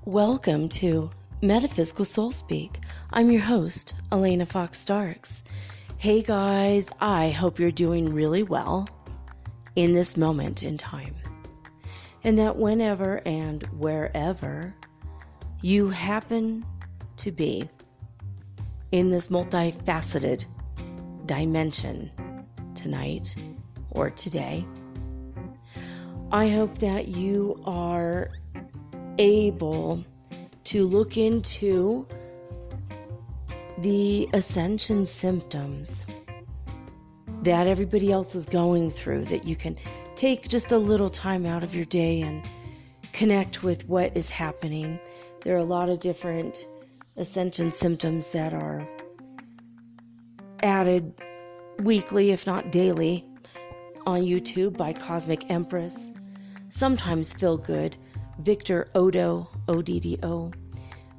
Welcome to Metaphysical Soul Speak. I'm your host, Elena Fox Starks. Hey guys, I hope you're doing really well in this moment in time. And that whenever and wherever you happen to be in this multifaceted dimension tonight or today, I hope that you are able to look into the ascension symptoms that everybody else is going through, that you can take just a little time out of your day and connect with what is happening. There are a lot of different ascension symptoms that are added weekly, if not daily, on YouTube by Cosmic Empress. Sometimes Feel Good, Victor Oddo, O-D-D-O.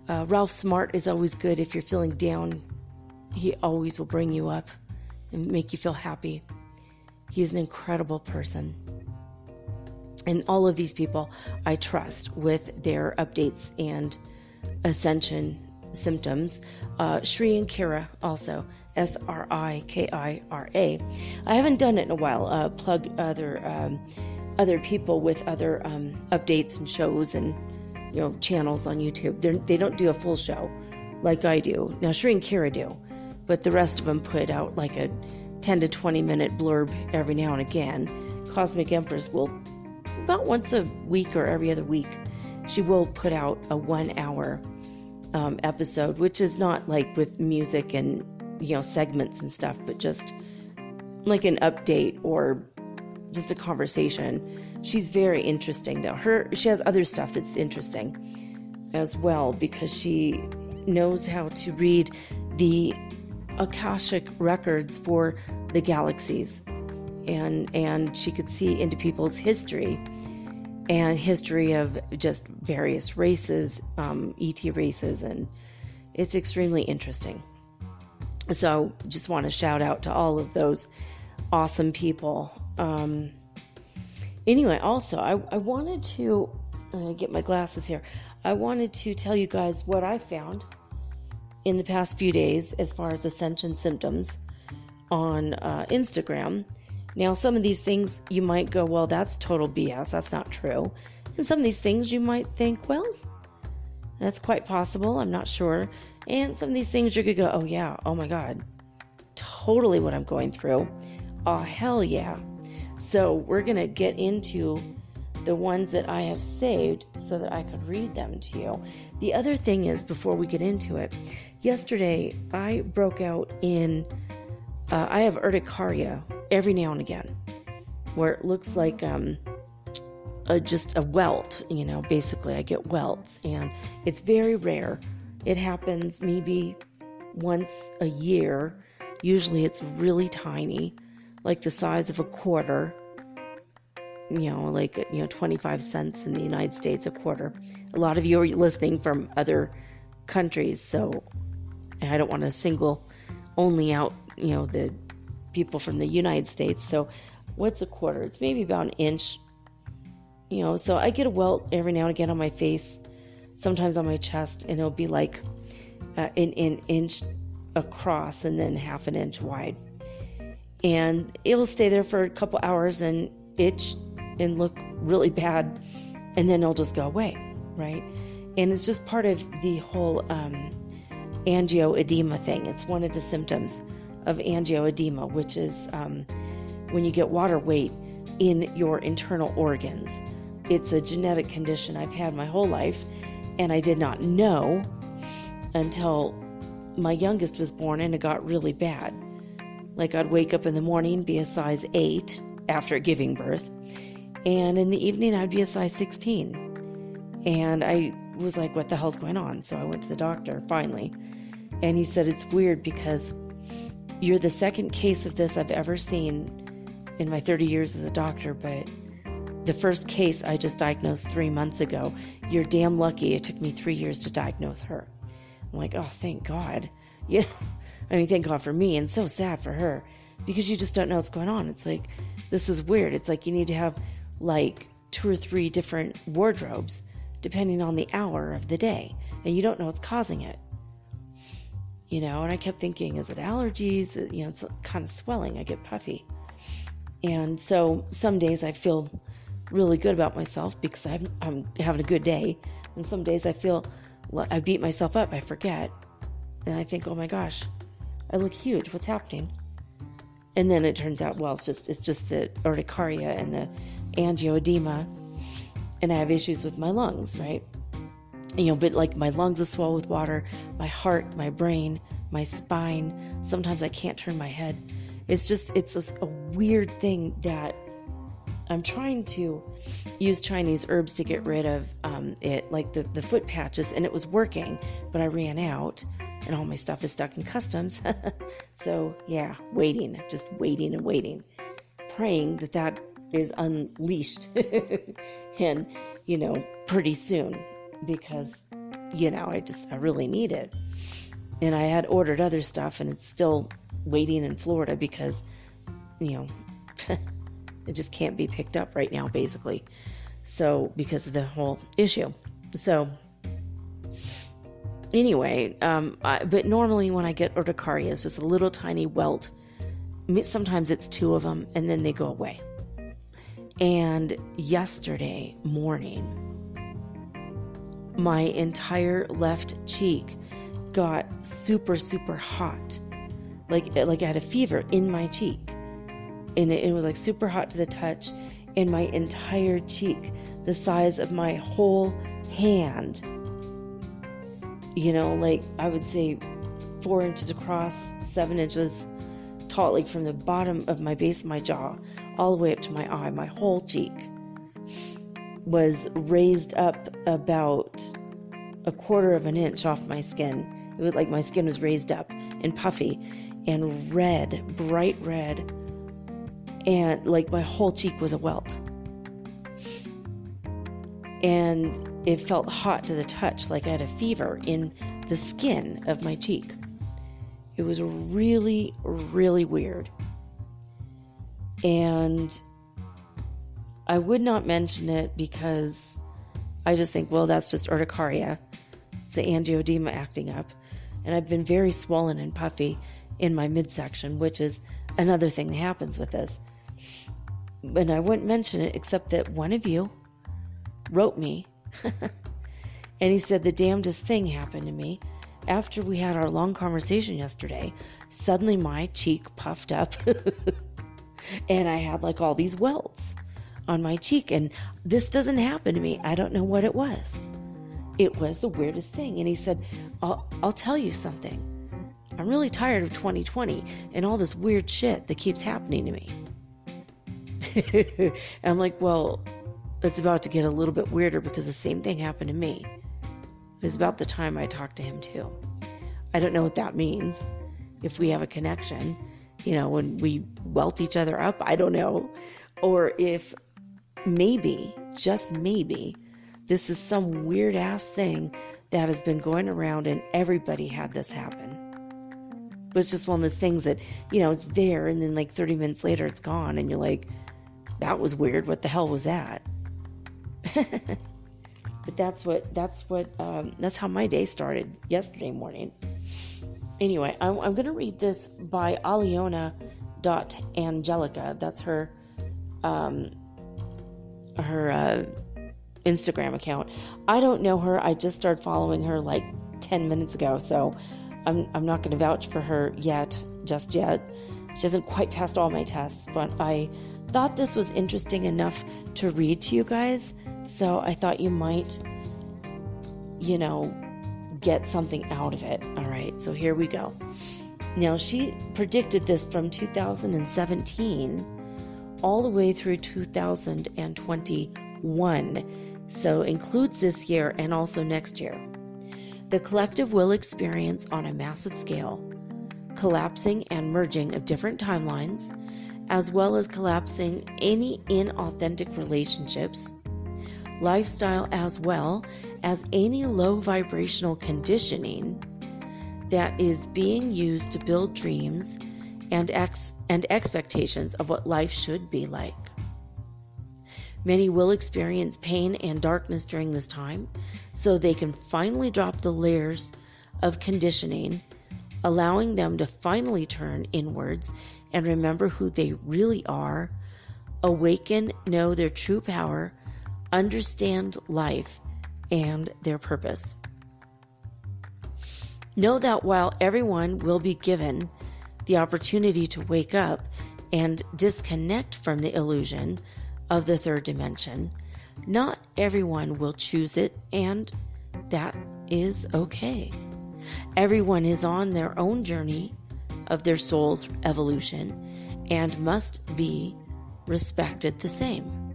Ralph Smart is always good if you're feeling down. He always will bring you up and make you feel happy. He is an incredible person. And all of these people I trust with their updates and ascension symptoms. Shui and Kira also, S-R-I-K-I-R-A. I haven't done it in a while. Plug other people with other updates and shows and channels on YouTube. They don't do a full show like I do. Now Sri and Kira do, but the rest of them put out like a 10 to 20 minute blurb every now and again. Cosmic Empress will, about once a week or every other week, she will put out a 1 hour episode, which is not like with music and segments and stuff, but just like an update or just a conversation. She's very interesting though. She has other stuff that's interesting as well, because she knows how to read the Akashic records for the galaxies, and she could see into people's history and history of just various races, ET races, and it's extremely interesting. So just want to shout out to all of those awesome people. Anyway, also, I wanted to get my glasses here. I wanted to tell you guys what I found in the past few days as far as ascension symptoms on Instagram. Now, some of these things you might go, well, that's total BS. That's not true. And some of these things you might think, well, that's quite possible. I'm not sure. And some of these things you're going to go, oh yeah, oh my God, totally what I'm going through. Oh, hell yeah. So we're going to get into the ones that I have saved so that I could read them to you. The other thing is, before we get into it, yesterday I broke out in, I have urticaria every now and again, where it looks like just a welt, basically I get welts, and it's very rare. It happens maybe once a year. Usually it's really tiny, like the size of a quarter, 25 cents in the United States, a quarter. A lot of you are listening from other countries, so I don't want to single only out, the people from the United States. So what's a quarter? It's maybe about an inch, so I get a welt every now and again on my face, sometimes on my chest, and it'll be like an inch across and then half an inch wide. And it will stay there for a couple hours and itch and look really bad, and then it'll just go away, right? And it's just part of the whole angioedema thing. It's one of the symptoms of angioedema, which is when you get water weight in your internal organs. It's a genetic condition I've had my whole life, and I did not know until my youngest was born, and it got really bad. Like, I'd wake up in the morning, be a size 8 after giving birth, and in the evening I'd be a size 16. And I was like, what the hell's going on? So I went to the doctor finally, and he said, it's weird because you're the second case of this I've ever seen in my 30 years as a doctor, but the first case I just diagnosed 3 months ago. You're damn lucky it took me 3 years to diagnose her. I'm like, oh, thank God. Yeah. I mean, thank God for me, and so sad for her, because you just don't know what's going on. It's like, this is weird. It's like you need to have like 2 or 3 different wardrobes depending on the hour of the day, and you don't know what's causing it. And I kept thinking, is it allergies? It's kind of swelling. I get puffy. And so some days I feel really good about myself because I'm having a good day. And some days I feel I beat myself up. I forget. And I think, oh my gosh, I look huge. What's happening? And then it turns out, well, it's just the urticaria and the angioedema. And I have issues with my lungs, right? But like my lungs are swell with water, my heart, my brain, my spine. Sometimes I can't turn my head. It's a weird thing that I'm trying to use Chinese herbs to get rid of it, like the foot patches, and it was working, but I ran out, and all my stuff is stuck in customs. So yeah, just waiting and waiting, praying that is unleashed and pretty soon, because I really need it. And I had ordered other stuff, and it's still waiting in Florida because it just can't be picked up right now, basically. So, because of the whole issue. So, anyway, but normally when I get urticaria, it's just a little tiny welt. Sometimes it's 2 of them, and then they go away. And yesterday morning, my entire left cheek got super, super hot. Like I had a fever in my cheek. And it was like super hot to the touch, and my entire cheek, the size of my whole hand, like I would say 4 inches across, 7 inches tall, like from the bottom of my base of my jaw all the way up to my eye, my whole cheek was raised up about 1/4 of an inch off my skin. It was like my skin was raised up and puffy and red, bright red. And like my whole cheek was a welt. And it felt hot to the touch, like I had a fever in the skin of my cheek. It was really, really weird. And I would not mention it because I just think, well, that's just urticaria. It's the angioedema acting up. And I've been very swollen and puffy in my midsection, which is another thing that happens with this. And I wouldn't mention it except that one of you wrote me and he said the damnedest thing happened to me. After we had our long conversation yesterday, suddenly my cheek puffed up and I had like all these welts on my cheek, and this doesn't happen to me. I don't know what it was. It was the weirdest thing. And he said, I'll tell you something. I'm really tired of 2020 and all this weird shit that keeps happening to me. And I'm like, well, it's about to get a little bit weirder because the same thing happened to me. It was about the time I talked to him too. I don't know what that means. If we have a connection, when we welt each other up, I don't know. Or if maybe, just maybe, this is some weird ass thing that has been going around and everybody had this happen. But it's just one of those things that, it's there and then like 30 minutes later it's gone and you're like, that was weird. What the hell was that? But that's how my day started yesterday morning. Anyway, I'm going to read this by Aliona.Angelica. That's her Instagram account. I don't know her. I just started following her like 10 minutes ago, so I'm not going to vouch for her just yet. She hasn't quite passed all my tests, but I thought this was interesting enough to read to you guys, so I thought you might, get something out of it. All right, so here we go. Now, she predicted this from 2017 all the way through 2021. So includes this year and also next year. The collective will experience on a massive scale collapsing and merging of different timelines, as well as collapsing any inauthentic relationships, lifestyle, as well as any low vibrational conditioning that is being used to build dreams and expectations of what life should be like. Many will experience pain and darkness during this time, so they can finally drop the layers of conditioning, allowing them to finally turn inwards and remember who they really are, awaken, know their true power, understand life and their purpose. Know that while everyone will be given the opportunity to wake up and disconnect from the illusion of the third dimension, not everyone will choose it, and that is okay. Everyone is on their own journey of their soul's evolution and must be respected the same.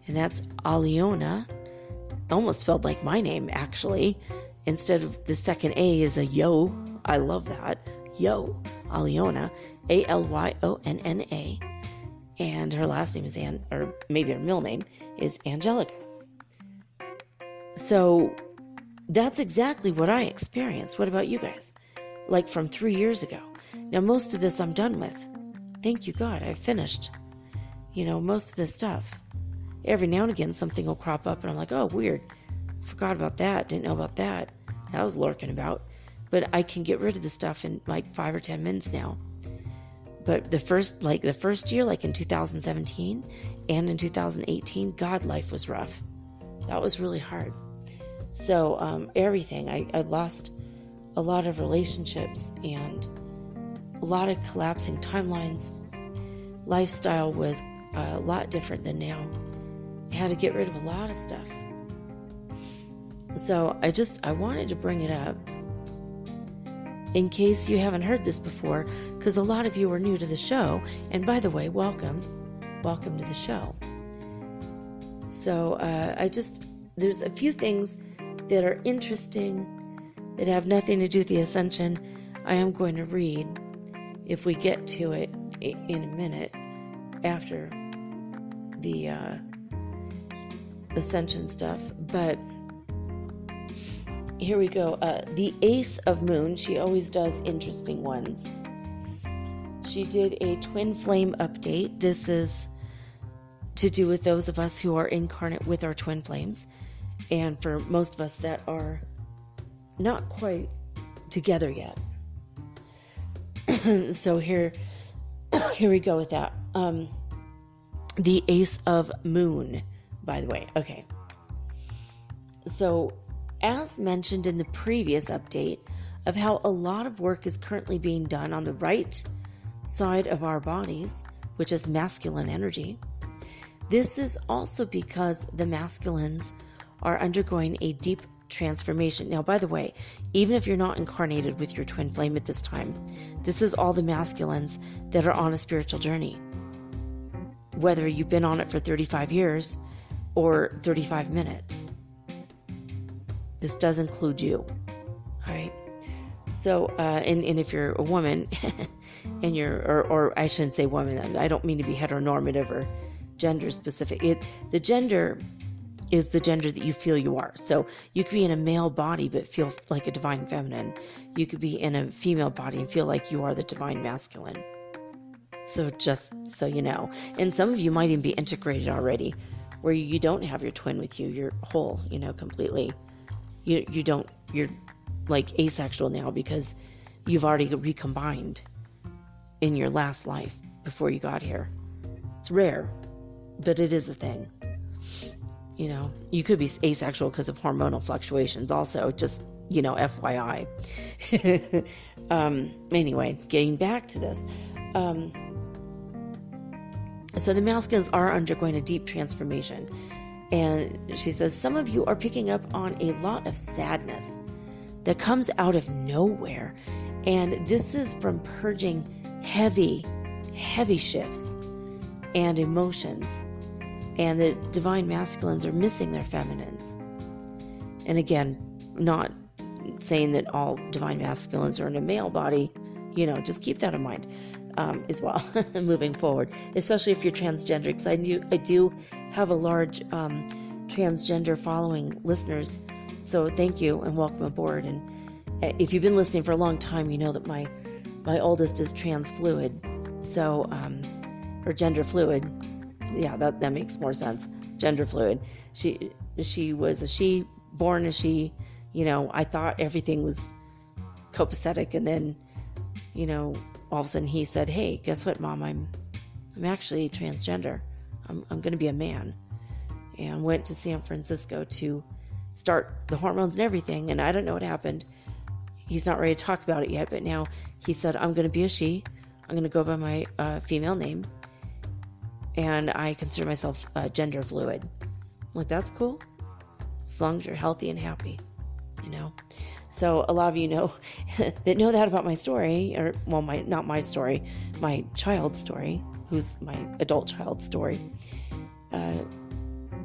And that's Aliona, almost spelled like my name actually. Instead of the second A is a yo. I love that. Yo, Aliona, Alyonna. And her last name is or maybe her middle name is Angelica. So that's exactly what I experienced. What about you guys? Like from 3 years ago. Now, most of this I'm done with. Thank you, God, I've finished. Most of this stuff. Every now and again, something will crop up and I'm like, oh, weird. Forgot about that. Didn't know about that. That was lurking about. But I can get rid of the stuff in like 5 or 10 minutes now. But the first year, like in 2017 and in 2018, God, life was rough. That was really hard. So everything, I lost a lot of relationships and a lot of collapsing timelines. Lifestyle was a lot different than now. I had to get rid of a lot of stuff. So I wanted to bring it up in case you haven't heard this before, because a lot of you are new to the show. And by the way, welcome to the show. So there's a few things that are interesting that have nothing to do with the ascension. I am going to read, if we get to it in a minute, after the ascension stuff. But here we go. The Ace of Moon, she always does interesting ones. She did a twin flame update. This is to do with those of us who are incarnate with our twin flames, and for most of us that are not quite together yet. So here we go with that. The Ace of Moon, by the way. Okay. So, as mentioned in the previous update of how a lot of work is currently being done on the right side of our bodies, which is masculine energy, this is also because the masculines are undergoing a deep transformation. Now, by the way, even if you're not incarnated with your twin flame at this time, this is all the masculines that are on a spiritual journey. Whether you've been on it for 35 years or 35 minutes. This does include you. All right. So, and if you're a woman and or I shouldn't say woman, I don't mean to be heteronormative or gender specific. The gender is the gender that you feel you are. So you could be in a male body but feel like a divine feminine. You could be in a female body and feel like you are the divine masculine. So just so you know. And some of you might even be integrated already, where you don't have your twin with you. You're whole, completely. You're like asexual now because you've already recombined in your last life before you got here. It's rare, but it is a thing. You could be asexual because of hormonal fluctuations also, just, FYI. Anyway, getting back to this. So the masculines are undergoing a deep transformation. And she says, some of you are picking up on a lot of sadness. that comes out of nowhere. And this is from purging heavy shifts and emotions. And the divine masculines are missing their feminines. And again, not saying that all divine masculines are in a male body, just keep that in mind as well moving forward, especially if you're transgender, because I do have a large transgender following listeners. So thank you and welcome aboard. And if you've been listening for a long time, you know that my oldest is trans fluid, so or gender fluid. Yeah, that makes more sense. Gender fluid. She was a she, born a she. I thought everything was copacetic, and then, all of a sudden he said, "Hey, guess what, Mom? I'm actually transgender. I'm going to be a man," and went to San Francisco to start the hormones and everything. And I don't know what happened. He's not ready to talk about it yet, but now he said, "I'm going to be a she. I'm going to go by my female name, and I consider myself gender fluid." I'm like, that's cool, as long as you're healthy and happy, So a lot of you know that know that about my story, or well, not my story, my child's story, who's my adult child's story.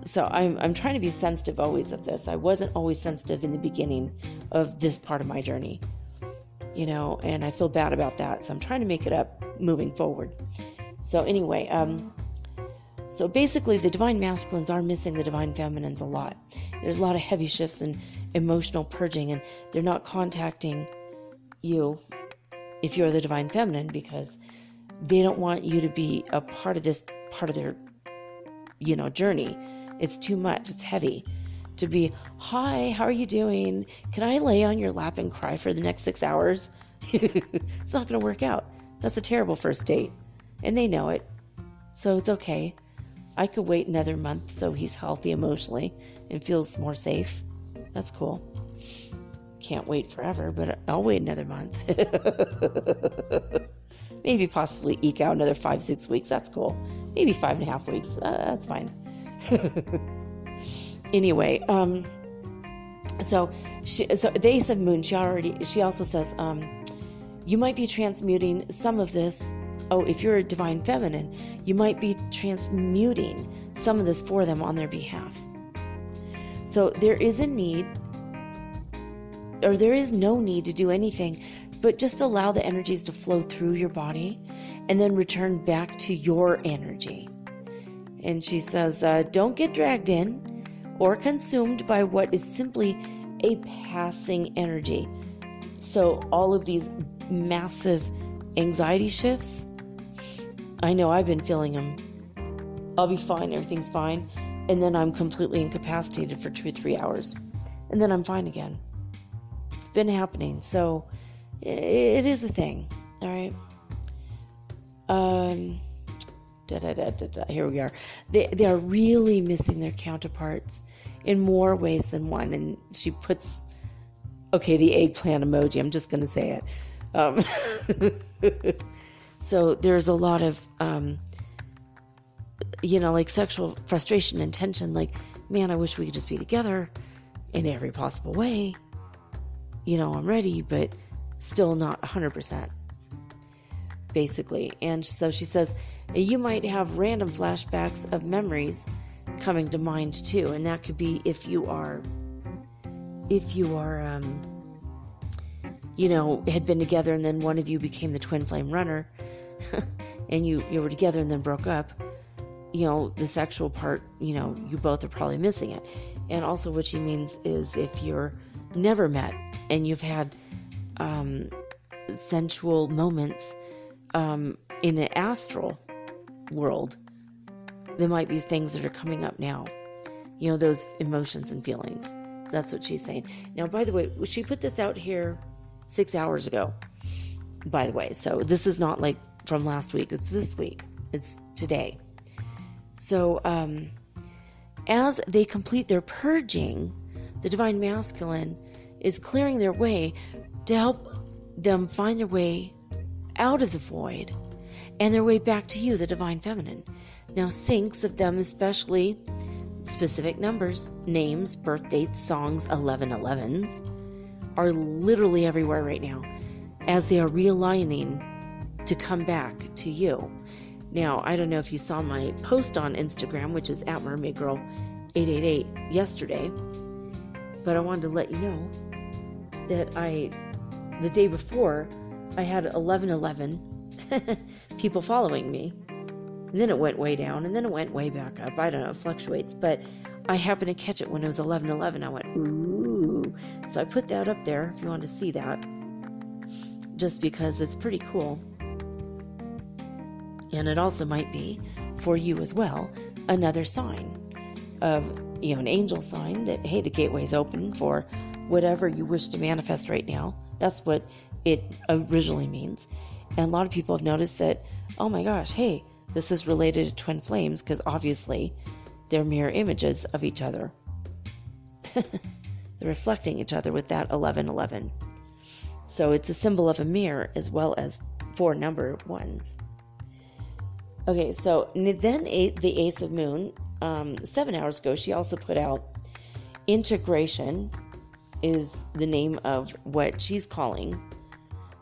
So I'm trying to be sensitive always of this. I wasn't always sensitive in the beginning of this part of my journey, and I feel bad about that. So I'm trying to make it up moving forward. So anyway, so basically the divine masculines are missing the divine feminines a lot. There's a lot of heavy shifts and emotional purging, and they're not contacting you if you're the divine feminine, because they don't want you to be a part of this part of their, journey. It's too much. It's heavy to be, "Hi, how are you doing? Can I lay on your lap and cry for the next 6 hours?" It's not going to work out. That's a terrible first date, and they know it. So it's okay. I could wait another month so he's healthy emotionally and feels more safe. That's cool. Can't wait forever, but I'll wait another month. Maybe possibly eke out another 5-6 weeks. That's cool. Maybe 5.5 weeks. That's fine. Anyway, so they said moon. She also says, you might be transmuting some of this. Oh, if you're a divine feminine, you might be transmuting some of this for them on their behalf. So there is a need, or there is no need to do anything, but just allow the energies to flow through your body and then return back to your energy. And she says, don't get dragged in or consumed by what is simply a passing energy. So all of these massive anxiety shifts, I know I've been feeling them. I'll be fine, everything's fine. And then I'm completely incapacitated for 2 or 3 hours. And then I'm fine again. It's been happening. So it is a thing. All right. Here we are. They are really missing their counterparts in more ways than one. And she puts, the eggplant emoji. I'm just going to say it. So there's a lot of, like sexual frustration and tension. Like, man, I wish we could just be together in every possible way. I'm ready, but still not 100%, basically. And so she says, you might have random flashbacks of memories coming to mind too. And that could be if you are, had been together and then one of you became the twin flame runner and you were together and then broke up, the sexual part, you both are probably missing it. And also what she means is if you're never met and you've had sensual moments in the astral world, there might be things that are coming up now, those emotions and feelings. So that's what she's saying. Now, by the way, she put this out here 6 hours ago, by the way. So this is not like from last week. It's this week. It's today. So as they complete their purging, the divine masculine is clearing their way to help them find their way out of the void and their way back to you, the divine feminine. Now, syncs of them, especially specific numbers, names, birth dates, songs, 1111s, are literally everywhere right now as they are realigning to come back to you. Now, I don't know if you saw my post on Instagram, which is at mermaidgirl888 yesterday, but I wanted to let you know that the day before, I had 1111 people following me. And then it went way down, and then it went way back up. I don't know, it fluctuates, but I happened to catch it when it was 1111. I went, ooh. So I put that up there if you want to see that, just because it's pretty cool. And it also might be, for you as well, another sign of, an angel sign that, hey, the gateway is open for whatever you wish to manifest right now. That's what it originally means. And a lot of people have noticed that, oh my gosh, hey, this is related to twin flames, because obviously they're mirror images of each other. They're reflecting each other with that 1111. So it's a symbol of a mirror as well as 4 number ones. Okay, so then the Ace of Moon, 7 hours ago, she also put out integration is the name of what she's calling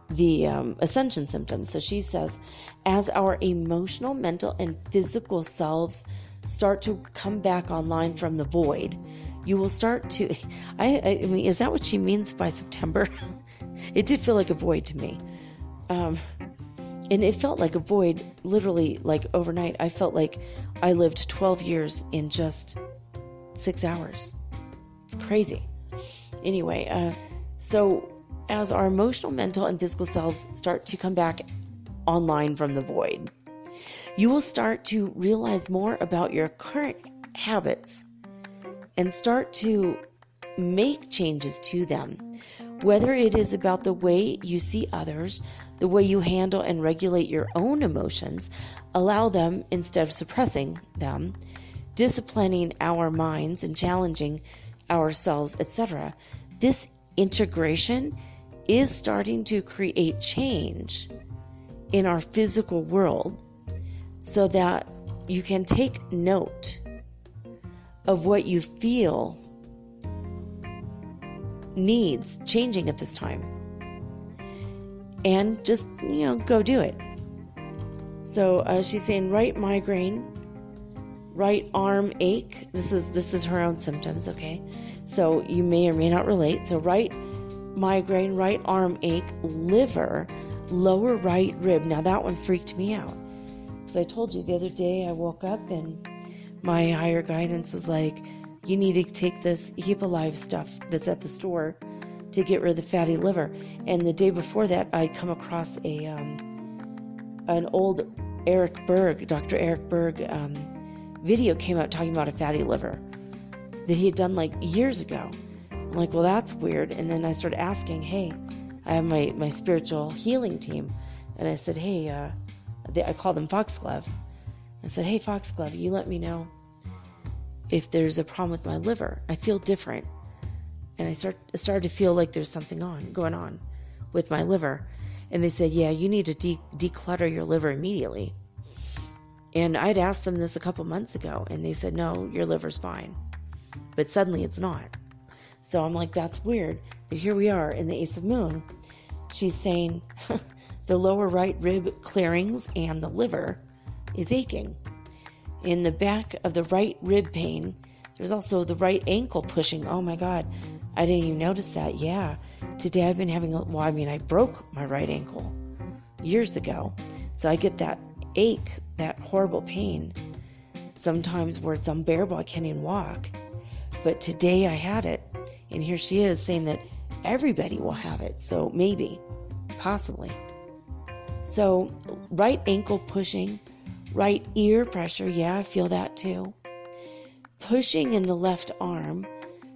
the ascension symptoms. So she says, as our emotional, mental, and physical selves start to come back online from the void, you will start to, I mean, is that what she means by September? It did feel like a void to me. And it felt like a void, literally, like overnight. I felt like I lived 12 years in just 6 hours. It's crazy. Anyway, so as our emotional, mental, and physical selves start to come back online from the void, you will start to realize more about your current habits and start to make changes to them. Whether it is about the way you see others, the way you handle and regulate your own emotions, allow them instead of suppressing them, disciplining our minds and challenging ourselves, etc. This integration is starting to create change in our physical world so that you can take note of what you feel needs changing at this time, and just go do it. So she's saying right migraine, right arm ache. This is her own symptoms. Okay, so you may or may not relate. So right migraine, right arm ache, liver, lower right rib. Now that one freaked me out, because I told you the other day I woke up and my higher guidance was like, you need to take this Heap Alive stuff that's at the store to get rid of the fatty liver. And the day before that, I'd come across an old Dr. Eric Berg video came out talking about a fatty liver that he had done like years ago. I'm like, well, that's weird. And then I started asking, hey, I have my spiritual healing team. And I said, hey, I call them Foxglove. I said, hey, Foxglove, you let me know if there's a problem with my liver. I feel different. And I started to feel like there's something going on with my liver. And they said, yeah, you need to declutter your liver immediately. And I'd asked them this a couple months ago, and they said, no, your liver's fine. But suddenly it's not. So I'm like, that's weird. But here we are in the Ace of Moon. She's saying the lower right rib clearings and the liver is aching. In the back of the right rib pain, there's also the right ankle pushing. Oh my God, I didn't even notice that. Yeah, today I've been having I broke my right ankle years ago. So I get that ache, that horrible pain, sometimes where it's unbearable. I can't even walk. But today I had it, and here she is saying that everybody will have it. So maybe, possibly. So right ankle pushing, right ear pressure. Yeah, I feel that too. Pushing in the left arm,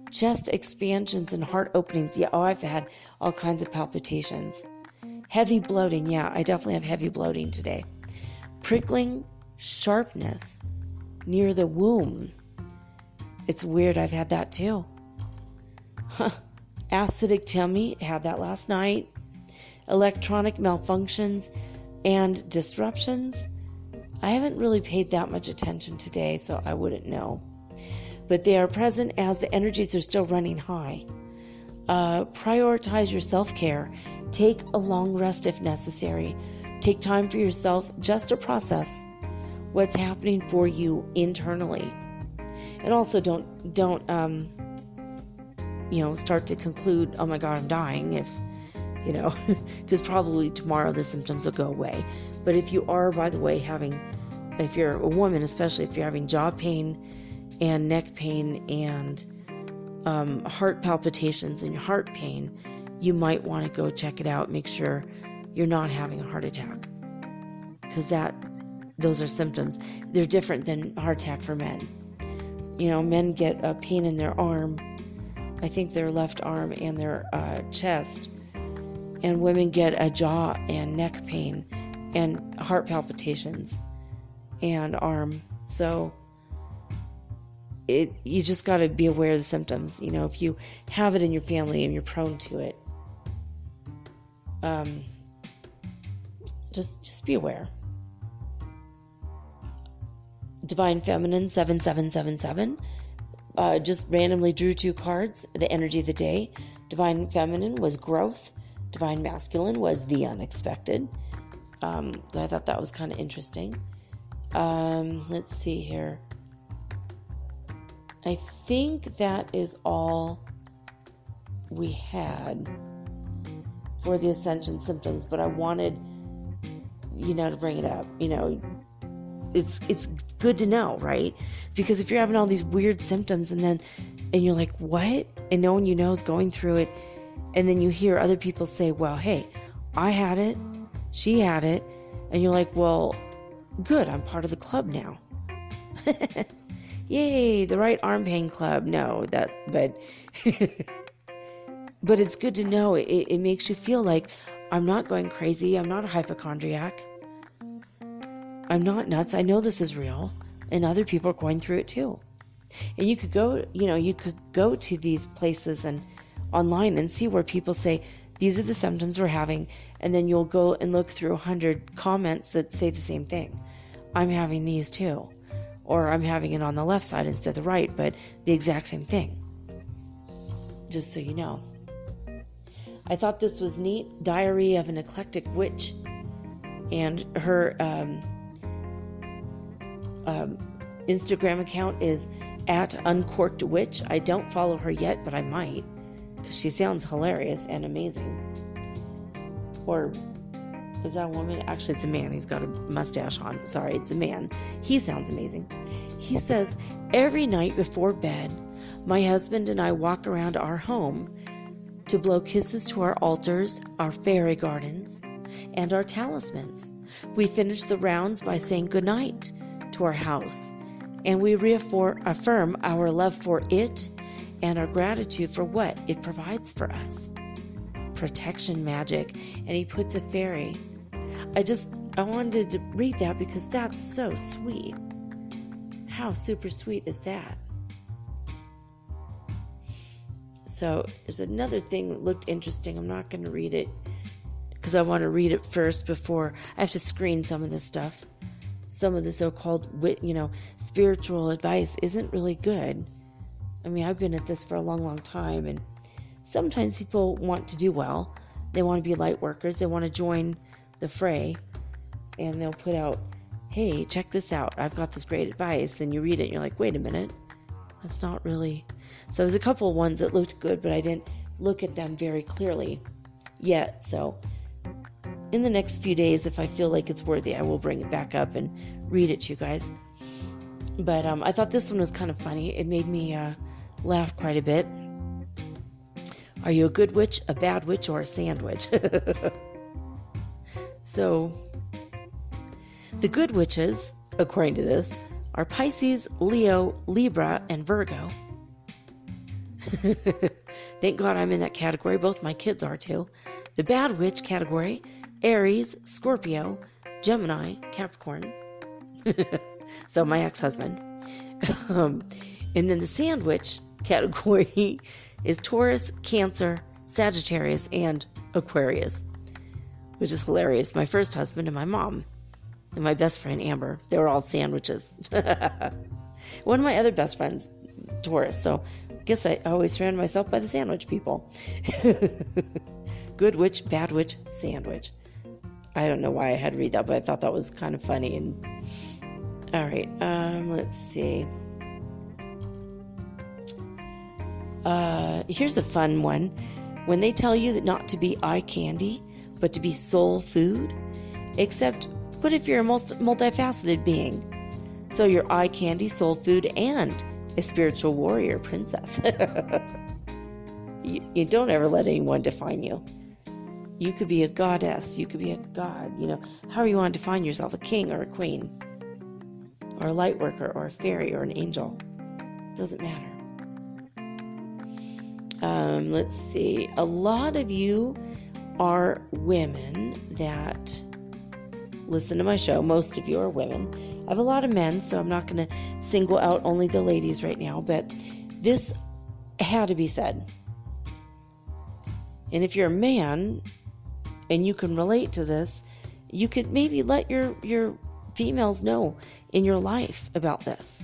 chest expansions and heart openings. Yeah, I've had all kinds of palpitations. Heavy bloating. Yeah, I definitely have heavy bloating today. Prickling sharpness near the womb. It's weird. I've had that too. Acidic tummy. Had that last night. Electronic malfunctions and disruptions. I haven't really paid that much attention today, so I wouldn't know. But they are present as the energies are still running high. Prioritize your self-care. Take a long rest if necessary. Take time for yourself just to process what's happening for you internally. And also don't start to conclude, oh my God, I'm dying, if, because probably tomorrow the symptoms will go away. But if you are, by the way, if you're a woman, especially if you're having jaw pain and neck pain and heart palpitations and heart pain, you might want to go check it out. Make sure you're not having a heart attack, because those are symptoms. They're different than heart attack for men. Men get a pain in their arm, I think their left arm and their chest, and women get a jaw and neck pain and heart palpitations and arm. So you just got to be aware of the symptoms. If you have it in your family and you're prone to it, just be aware. Divine Feminine 7777 just randomly drew 2 cards, the energy of the day. Divine Feminine was growth. Divine Masculine was the unexpected. So I thought that was kind of interesting. Let's see here. I think that is all we had for the Ascension Symptoms, but I wanted, to bring it up. It's good to know, right? Because if you're having all these weird symptoms and you're like, what? And no one you know is going through it, and then you hear other people say, well, hey, I had it, she had it, and you're like, well, good, I'm part of the club now. Yay, the right arm pain club. No, but but it's good to know. It makes you feel like I'm not going crazy. I'm not a hypochondriac. I'm not nuts. I know this is real, and other people are going through it too. And you could go to these places and online and see where people say, these are the symptoms we're having, and then you'll go and look through 100 comments that say the same thing. I'm having these too. Or I'm having it on the left side instead of the right, but the exact same thing. Just so you know. I thought this was neat. Diary of an Eclectic Witch. And her Instagram account is @uncorkedwitch. I don't follow her yet, but I might, because she sounds hilarious and amazing. Or is that a woman? Actually, it's a man. He's got a mustache on. Sorry, it's a man. He sounds amazing. He says, every night before bed, my husband and I walk around our home to blow kisses to our altars, our fairy gardens, and our talismans. We finish the rounds by saying goodnight to our house, and we affirm our love for it and our gratitude for what it provides for us. Protection magic. And he puts a fairy. I wanted to read that because that's so sweet. How super sweet is that? So there's another thing that looked interesting. I'm not going to read it because I want to read it first before I have to screen some of this stuff. Some of the so-called, spiritual advice isn't really good. I mean, I've been at this for a long, long time, and sometimes people want to do well. They want to be light workers. They want to join the fray, and they'll put out, hey, check this out. I've got this great advice. And you read it, and you're like, wait a minute. That's not really... So there's a couple of ones that looked good, but I didn't look at them very clearly yet. So in the next few days, if I feel like it's worthy, I will bring it back up and read it to you guys. But I thought this one was kind of funny. It made me laugh quite a bit. Are you a good witch, a bad witch, or a sandwich? So, the good witches, according to this, are Pisces, Leo, Libra, and Virgo. Thank God I'm in that category. Both my kids are too. The bad witch category, Aries, Scorpio, Gemini, Capricorn. So my ex-husband. And then the sandwich category is Taurus, Cancer, Sagittarius, and Aquarius, which is hilarious. My first husband and my mom and my best friend Amber, they were all sandwiches. One of my other best friends, Taurus, so guess I always surround myself by the sandwich people. Good witch, bad witch, sandwich. I don't know why I had to read that, but I thought that was kind of funny. And all right, let's see. Here's a fun one. When they tell you that not to be eye candy, but to be soul food, except what if you're a multifaceted being? So you're eye candy, soul food, and a spiritual warrior princess. You don't ever let anyone define you. You could be a goddess. You could be a god. However you want to define yourself, a king or a queen, or a light worker, or a fairy, or an angel. Doesn't matter. Let's see. A lot of you are women that listen to my show. Most of you are women. I have a lot of men, so I'm not going to single out only the ladies right now, but this had to be said. And if you're a man and you can relate to this, you could maybe let your females know in your life about this.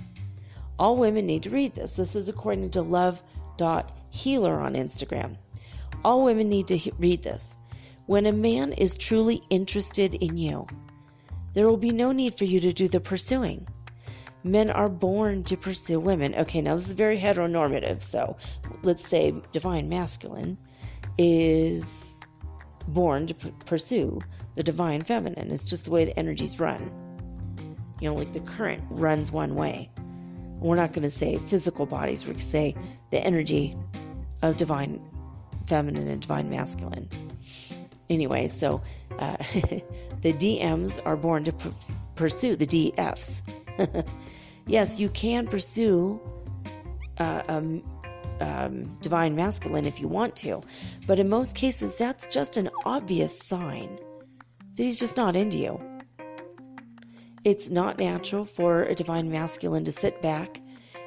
All women need to read this. This is according to love.healer on Instagram. All women need to read this. When a man is truly interested in you, there will be no need for you to do the pursuing. Men are born to pursue women. Okay, now this is very heteronormative. So let's say divine masculine is born to pursue the divine feminine. It's just the way the energies run. Like the current runs one way. We're not going to say physical bodies. We're going to say the energy of divine feminine and divine masculine. Anyway, so the DMs are born to pursue the DFs. Yes, you can pursue divine masculine if you want to, but in most cases, that's just an obvious sign that he's just not into you. It's not natural for a divine masculine to sit back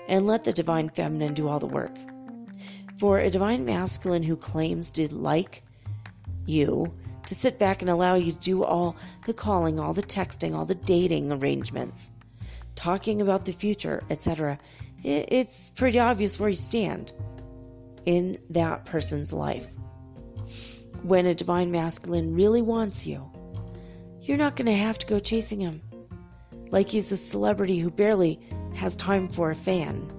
and let the divine feminine do all the work. For a divine masculine who claims to like you, to sit back and allow you to do all the calling, all the texting, all the dating arrangements, talking about the future, etc., it's pretty obvious where you stand in that person's life. When a divine masculine really wants you, you're not going to have to go chasing him like he's a celebrity who barely has time for a fan,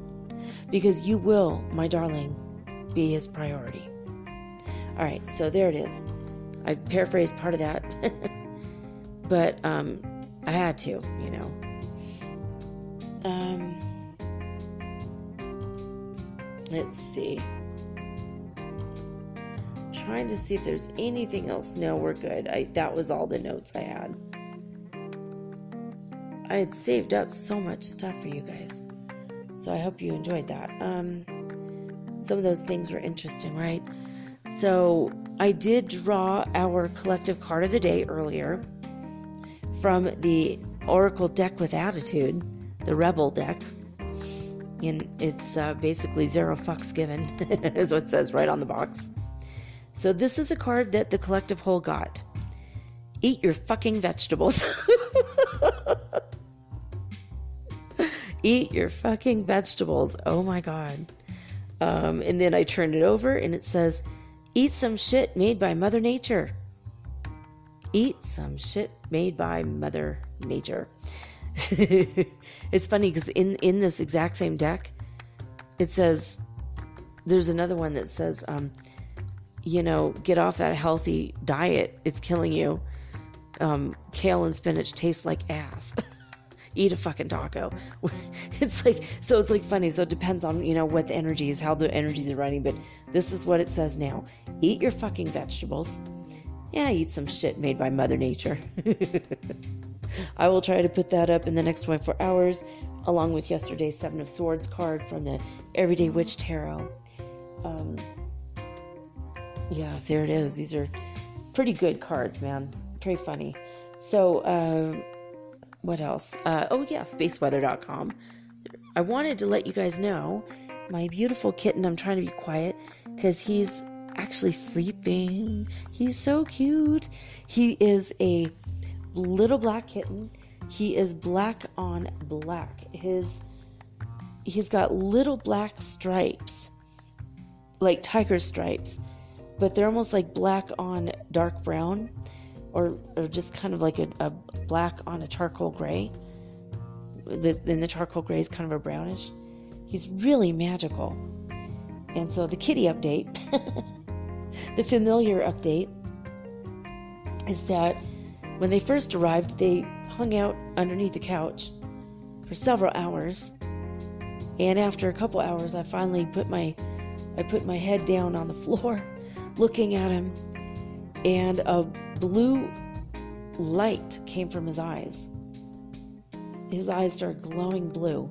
because you will, my darling, be his priority. All right, so there it is. I paraphrased part of that, but I had to, Let's see. Trying to see if there's anything else. No, we're good. That was all the notes I had. I had saved up so much stuff for you guys, so I hope you enjoyed that. Some of those things were interesting, right? So I did draw our collective card of the day earlier from the Oracle deck with attitude, the Rebel deck. And it's basically 0 fucks given, is what it says right on the box. So this is a card that the collective whole got. Eat your fucking vegetables. Eat your fucking vegetables. Oh my God. And then I turned it over and it says, eat some shit made by Mother Nature. Eat some shit made by Mother Nature. It's funny because in this exact same deck, it says, there's another one that says, get off that healthy diet. It's killing you. Kale and spinach taste like ass. Eat a fucking taco. It's like funny. So it depends on, what the energy is, how the energies are running. But this is what it says now. Eat your fucking vegetables. Yeah, eat some shit made by Mother Nature. I will try to put that up in the next 24 hours, along with yesterday's 7 of Swords card from the Everyday Witch Tarot. Yeah, there it is. These are pretty good cards, man. Pretty funny. So, what else? spaceweather.com. I wanted to let you guys know, my beautiful kitten, I'm trying to be quiet, because he's actually sleeping. He's so cute. He is a little black kitten. He is black on black. He's got little black stripes like tiger stripes, but they're almost like black on dark brown, or just kind of like a black on a charcoal gray. Then the charcoal gray is kind of a brownish. He's really magical. And so the kitty update, the familiar update, is that when they first arrived, they hung out underneath the couch for several hours. And after a couple hours, I finally put my head down on the floor, looking at him, and a blue light came from his eyes. His eyes started glowing blue,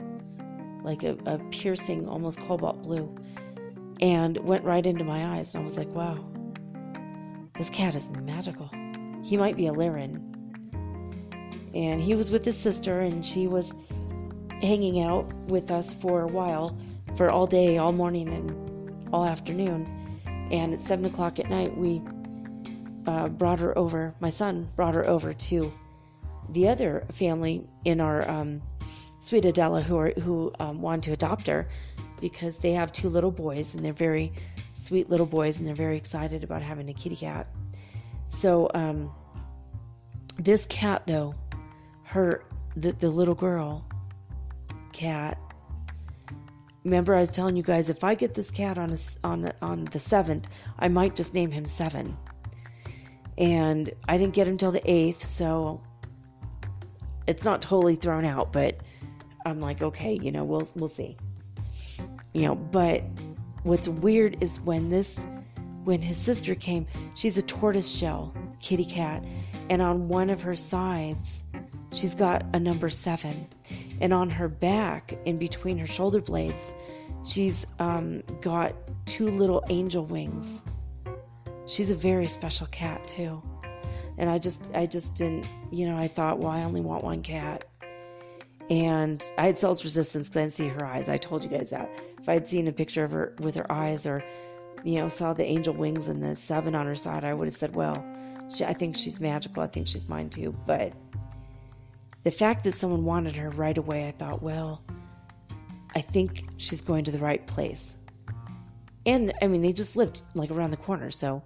like a piercing, almost cobalt blue, and went right into my eyes. And I was like, wow, this cat is magical. He might be a Lyran. And he was with his sister, and she was hanging out with us for a while, for all day, all morning, and all afternoon. And at 7 o'clock at night, we brought her over. My son brought her over to the other family in our Sweet Adela who wanted to adopt her, because they have 2 little boys, and they're very sweet little boys, and they're very excited about having a kitty cat. So this cat, though, the little girl cat. Remember, I was telling you guys, if I get this cat on the 7th, I might just name him 7. And I didn't get him till the 8th, so it's not totally thrown out, but I'm like, okay, we'll see. But what's weird is when his sister came, she's a tortoiseshell kitty cat, and on one of her sides, she's got a number 7. And on her back, in between her shoulder blades, she's got 2 little angel wings. She's a very special cat too. And I just didn't, I thought, well, I only want one cat. And I had Cell's resistance because I didn't see her eyes. I told you guys that. If I had seen a picture of her with her eyes, or, saw the angel wings and the 7 on her side, I would have said, well, I think she's magical. I think she's mine too. But the fact that someone wanted her right away, I thought, well, I think she's going to the right place. And, they just lived like around the corner. So,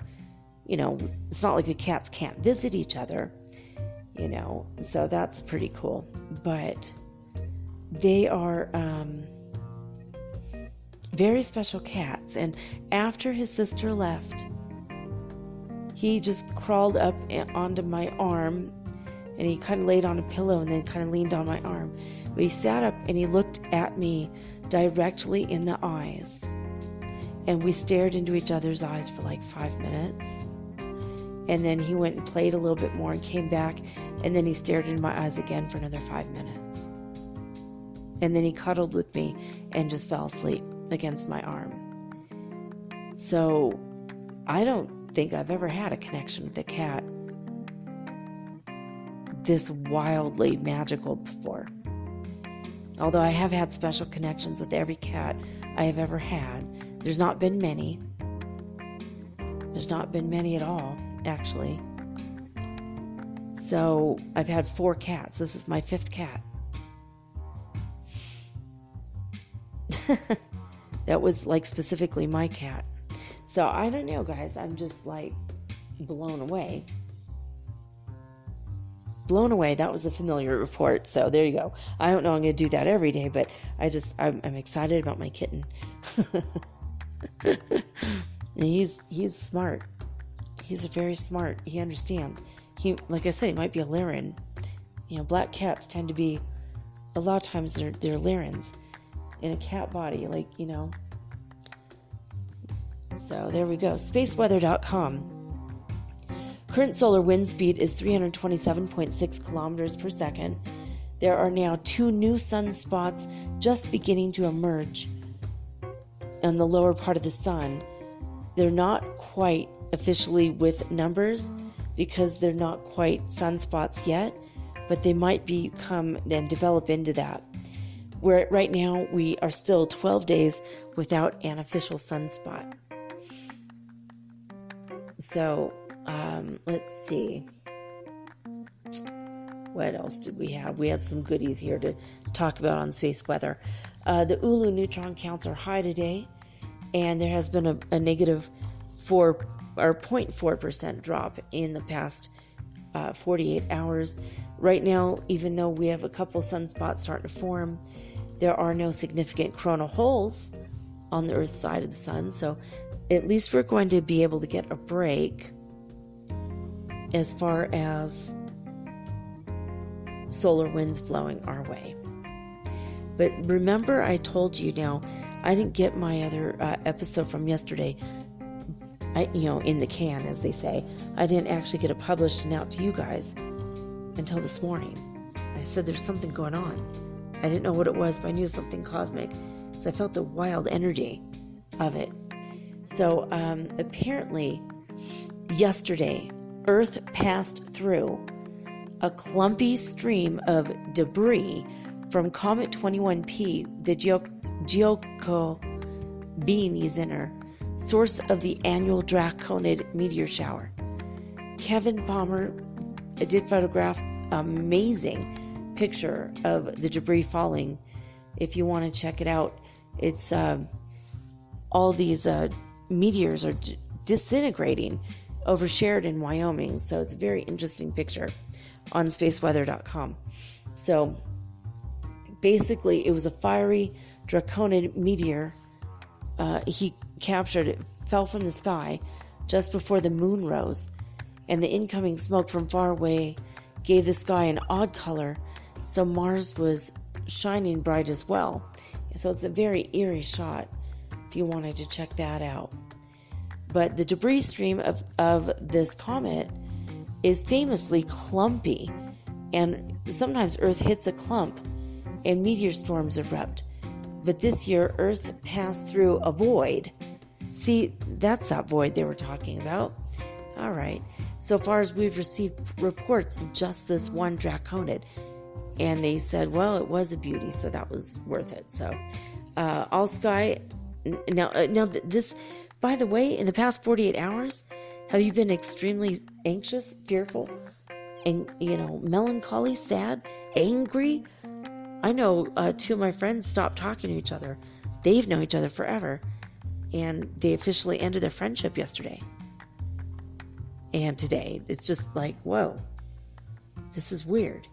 it's not like the cats can't visit each other, so that's pretty cool. But they are very special cats. And after his sister left, he just crawled up onto my arm, and he kind of laid on a pillow and then kind of leaned on my arm. But he sat up and he looked at me directly in the eyes. And we stared into each other's eyes for like 5 minutes. And then he went and played a little bit more and came back. And then he stared into my eyes again for another 5 minutes. And then he cuddled with me and just fell asleep against my arm. So I don't think I've ever had a connection with a cat this wildly magical before. Although I have had special connections with every cat I have ever had. There's not been many. There's not been many at all, actually. So I've had 4 cats. This is my 5th cat. That was like specifically my cat. So I don't know, guys. I'm just like blown away. Blown away. That was a familiar report. So there you go. I don't know I'm going to do that every day, but I'm excited about my kitten. And he's smart. He's very smart. He understands. Like I said, he might be a Lyran. Black cats tend to be, a lot of times they're Lyrans in a cat body, So there we go. Spaceweather.com. Current solar wind speed is 327.6 kilometers per second. There are now 2 new sunspots just beginning to emerge on the lower part of the sun. They're not quite officially with numbers because they're not quite sunspots yet, but they might become and develop into that. Where right now we are still 12 days without an official sunspot. So let's see. What else did we have? We had some goodies here to talk about on space weather. The Ulu neutron counts are high today. and there has been a negative 4 or 0.4% drop in the past 48 hours. Right now, even though we have a couple sunspots starting to form, there are no significant coronal holes on the Earth's side of the sun, so at least we're going to be able to get a break as far as solar winds flowing our way. But remember, I told you, now I didn't get my other episode from yesterday, in the can, as they say. I didn't actually get it published and out to you guys until this morning. I said there's something going on. I didn't know what it was, but I knew it was something cosmic, so I felt the wild energy of it. So apparently yesterday, Earth passed through a clumpy stream of debris from Comet 21P, the Giacobini, source of the annual Draconid meteor shower. Kevin Palmer did photograph amazing picture of the debris falling. If you want to check it out, it's all these meteors are disintegrating over Sheridan, Wyoming. So it's a very interesting picture on spaceweather.com. So basically, it was a fiery Draconid meteor. He captured it, fell from the sky just before the moon rose, and the incoming smoke from far away gave the sky an odd color, so Mars was shining bright as well. So it's a very eerie shot if you wanted to check that out. But the debris stream of this comet is famously clumpy, and sometimes Earth hits a clump and meteor storms erupt. But this year, Earth passed through a void. See, that's that void they were talking about. All right. So far as we've received reports of just this one Draconid. And they said, well, it was a beauty, so that was worth it. So, all sky. Now, this, by the way, in the past 48 hours, have you been extremely anxious, fearful, and, melancholy, sad, angry? I know two of my friends stopped talking to each other. They've known each other forever. And they officially ended their friendship yesterday. And today, it's just like, whoa, this is weird.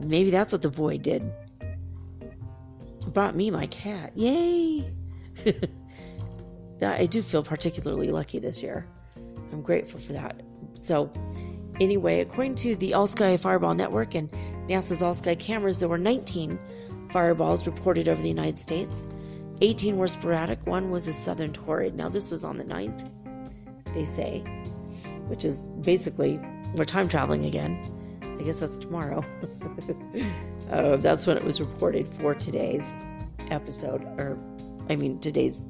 Maybe that's what the void did. It brought me my cat. Yay! I do feel particularly lucky this year. I'm grateful for that. So, anyway, according to the All-Sky Fireball Network and NASA's All-Sky cameras, there were 19 fireballs reported over the United States. 18 were sporadic. One was a southern torrid. Now, this was on the 9th, they say, which is basically, we're time traveling again. I guess that's tomorrow. That's when it was reported for today's episode, today's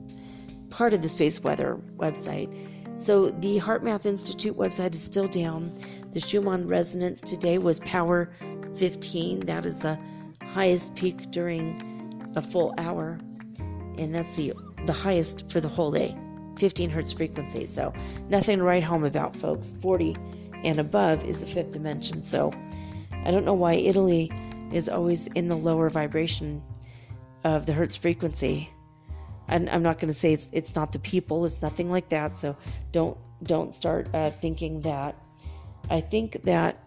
part of the Space Weather website. So the HeartMath Institute website is still down. The Schumann Resonance today was power 15. That is the highest peak during a full hour. And that's the highest for the whole day, 15 hertz frequency. So nothing to write home about, folks. 40 and above is the fifth dimension. So I don't know why Italy is always in the lower vibration of the hertz frequency. And I'm not going to say it's not the people. It's nothing like that. So don't start thinking that. I think that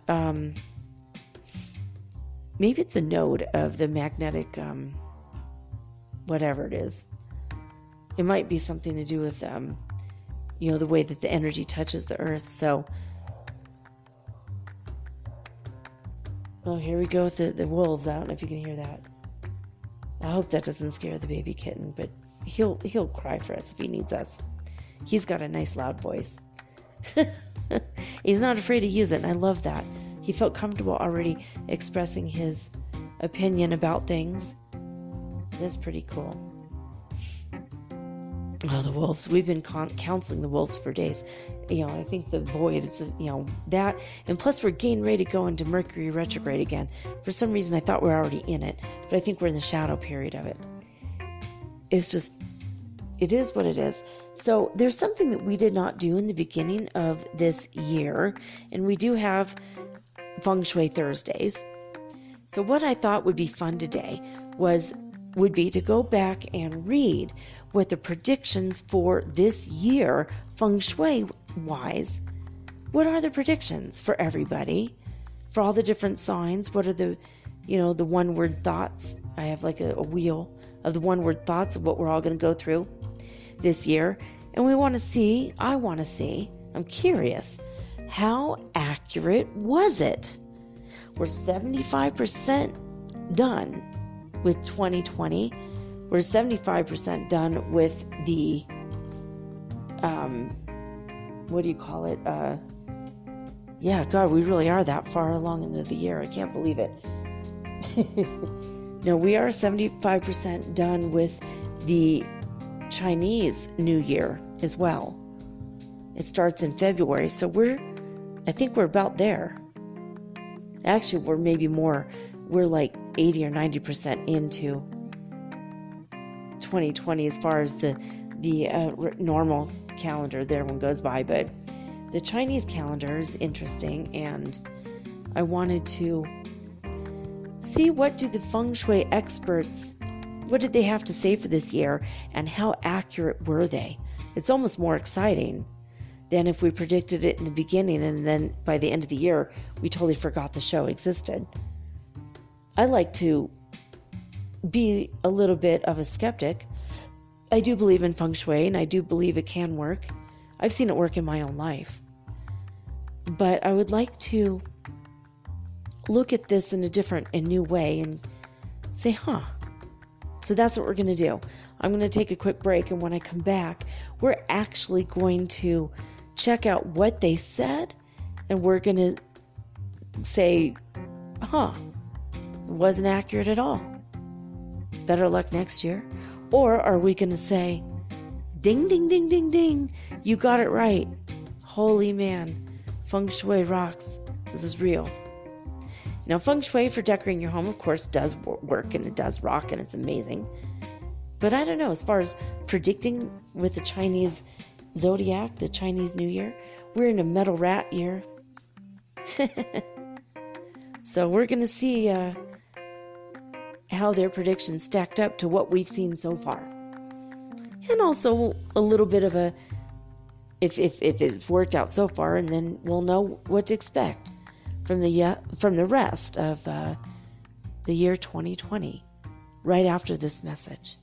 maybe it's a node of the magnetic, whatever it is. It might be something to do with, the way that the energy touches the earth. So, here we go with the wolves. I don't know if you can hear that. I hope that doesn't scare the baby kitten, but he'll cry for us if he needs us. He's got a nice loud voice. He's not afraid to use it, and I love that. He felt comfortable already expressing his opinion about things. That's pretty cool. Oh, the wolves. We've been counseling the wolves for days. I think the void is, that. And plus, we're getting ready to go into Mercury retrograde again. For some reason, I thought we were already in it. But I think we're in the shadow period of it. It's just, it is what it is. So there's something that we did not do in the beginning of this year. And we do have Feng Shui Thursdays. So what I thought would be fun today was would be to go back and read what the predictions for this year, Feng Shui wise, what are the predictions for everybody, for all the different signs? What are the one-word thoughts? I have like a wheel of the one-word thoughts of what we're all going to go through this year. And I want to see, I'm curious, how accurate was it? We're 75% done with 2020. We're 75% done with the, what do you call it? Yeah, God, we really are that far along into the year. I can't believe it. No, we are 75% done with the Chinese New Year as well. It starts in February, so I think we're about there. Actually, we're maybe more. We're like 80 or 90% into 2020 as far as the normal calendar that everyone goes by, but the Chinese calendar is interesting, and I wanted to see what do the Feng Shui experts, what did they have to say for this year, and how accurate were they? It's almost more exciting than if we predicted it in the beginning and then by the end of the year, we totally forgot the show existed. I like to be a little bit of a skeptic. I do believe in Feng Shui, and I do believe it can work. I've seen it work in my own life. But I would like to look at this in a different and new way and say, So that's what we're going to do. I'm going to take a quick break, and when I come back, we're actually going to check out what they said, and we're going to say, it wasn't accurate at all. Better luck next year. Or are we going to say, ding, ding, ding, ding, ding, you got it right. Holy man, Feng Shui rocks. This is real. Now, Feng Shui for decorating your home, of course, does work, and it does rock, and it's amazing. But I don't know, as far as predicting with the Chinese zodiac, the Chinese New Year, we're in a metal rat year. So we're going to see how their predictions stacked up to what we've seen so far. And also a little bit of a, if it's worked out so far, and then we'll know what to expect from the rest of the year 2020, right after this message.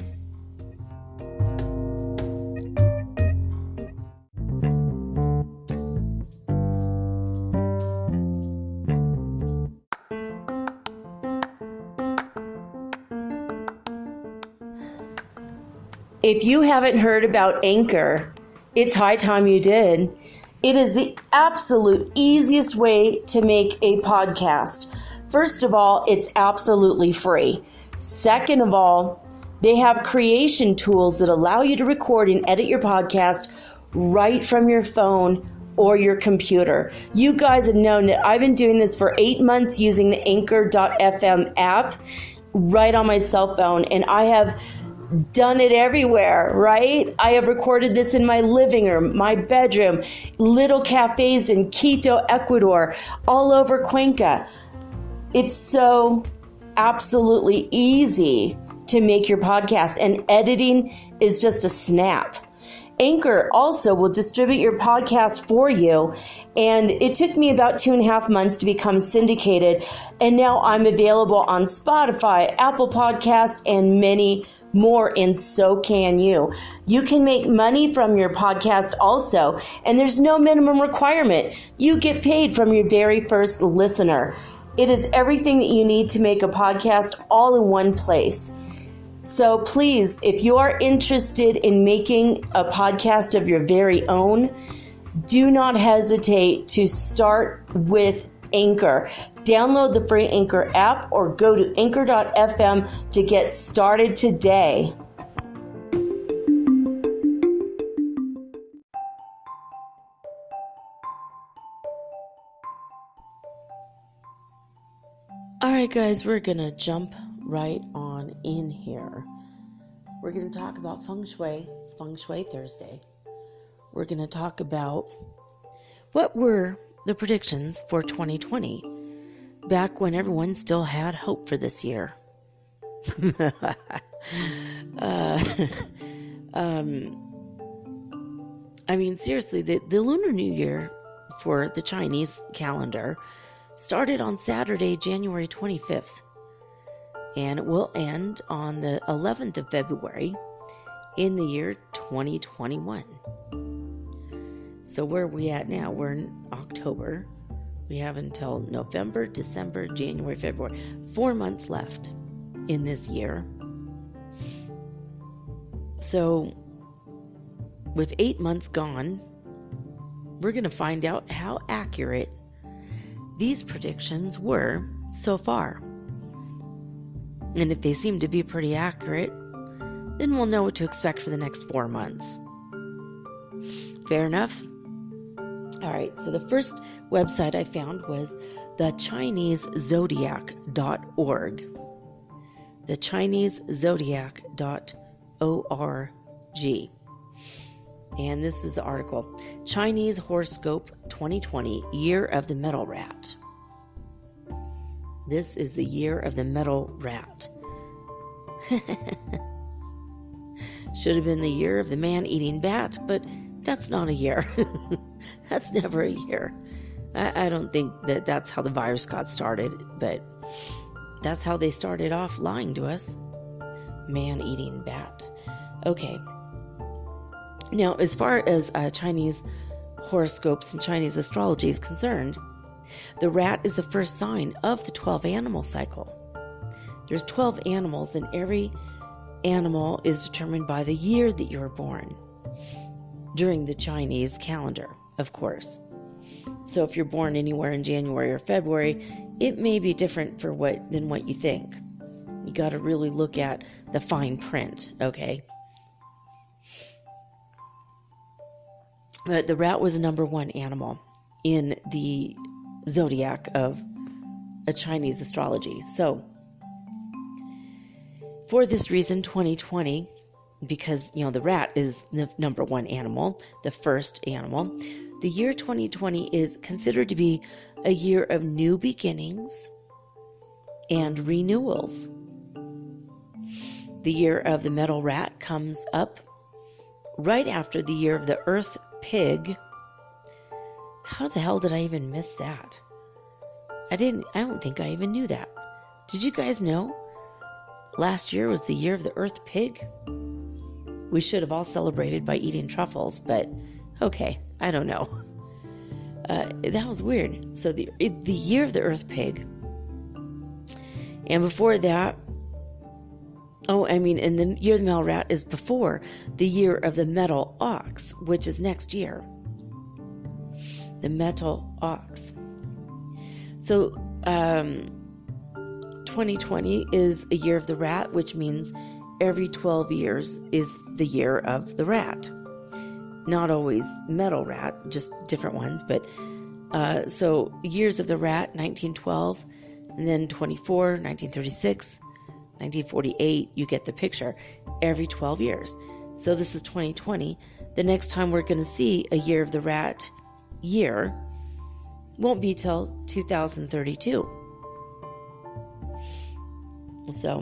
If you haven't heard about Anchor, it's high time you did. It is the absolute easiest way to make a podcast. First of all, it's absolutely free. Second of all, they have creation tools that allow you to record and edit your podcast right from your phone or your computer. You guys have known that I've been doing this for 8 months using the Anchor.fm app right on my cell phone, and I have done it everywhere, right? I have recorded this in my living room, my bedroom, little cafes in Quito, Ecuador, all over Cuenca. It's so absolutely easy to make your podcast, and editing is just a snap. Anchor also will distribute your podcast for you, and it took me about 2.5 months to become syndicated, and now I'm available on Spotify, Apple Podcast, and many more, and so can you. You can make money from your podcast also, and there's no minimum requirement. You get paid from your very first listener. It is everything that you need to make a podcast all in one place. So please, if you are interested in making a podcast of your very own, do not hesitate to start with Anchor. Download the free Anchor app or go to anchor.fm to get started today. All right, guys, we're going to jump right on in here. We're going to talk about Feng Shui. It's Feng Shui Thursday. We're going to talk about what were the predictions for 2020, back when everyone still had hope for this year. I mean, seriously, the Lunar New Year for the Chinese calendar started on Saturday, January 25th, and it will end on the 11th of February in the year 2021. So where are we at now? We're in October. We have until November, December, January, February. 4 months left in this year. So with 8 months gone, we're going to find out how accurate these predictions were so far. And if they seem to be pretty accurate, then we'll know what to expect for the next 4 months. Fair enough? All right, so the first website I found was thechinesezodiac.org. thechinesezodiac.org. And this is the article, Chinese Horoscope 2020, Year of the Metal Rat. This is the year of the metal rat. Should have been the year of the man-eating bat, but that's not a year. That's never a year. I don't think that that's how the virus got started, but that's how they started off lying to us. Man-eating bat. Okay. Now, as far as Chinese horoscopes and Chinese astrology is concerned, the rat is the first sign of the 12 animal cycle. There's 12 animals, and every animal is determined by the year that you were born during the Chinese calendar, of course. So if you're born anywhere in January or February, it may be different than what you think. You got to really look at the fine print, okay? The rat was the number one animal in the zodiac of a Chinese astrology. So, for this reason, 2020, because, the rat is the number one animal, the first animal, the year 2020 is considered to be a year of new beginnings and renewals. The year of the metal rat comes up right after the year of the earth pig. How the hell did I even miss that? I don't think I even knew that. Did you guys know? Last year was the year of the earth pig. We should have all celebrated by eating truffles, but okay, I don't know. That was weird. So the year of the earth pig. And before that, and the year of the metal rat is before the year of the metal ox, which is next year. The metal ox. So, 2020 is a year of the rat, which means every 12 years is the year of the rat. Not always metal rat, just different ones. But, so years of the rat, 1912, and then 24, 1936, 1948, you get the picture, every 12 years. So this is 2020. The next time we're going to see a year of the rat year won't be till 2032. So,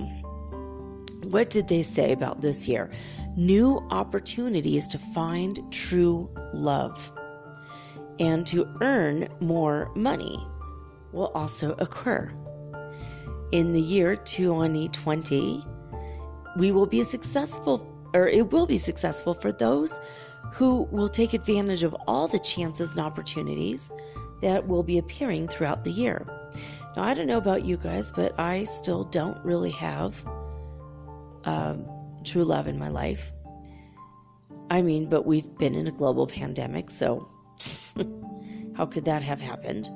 what did they say about this year? New opportunities to find true love and to earn more money will also occur. In the year 2020, it will be successful for those who will take advantage of all the chances and opportunities that will be appearing throughout the year. Now, I don't know about you guys, but I still don't really have true love in my life. But we've been in a global pandemic, so how could that have happened?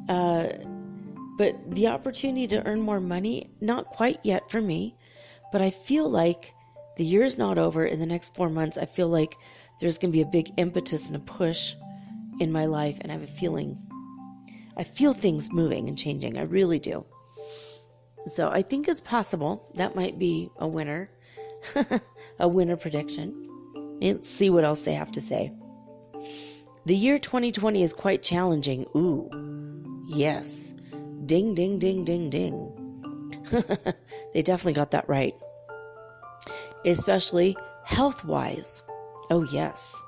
But the opportunity to earn more money, not quite yet for me, but I feel like the year's not over. In the next 4 months, I feel like there's going to be a big impetus and a push in my life, and I feel things moving and changing. I really do. So I think it's possible. That might be a winner, a winner prediction. Let's see what else they have to say. The year 2020 is quite challenging. Ooh, yes. Ding, ding, ding, ding, ding. They definitely got that right. especially health-wise. Oh, yes.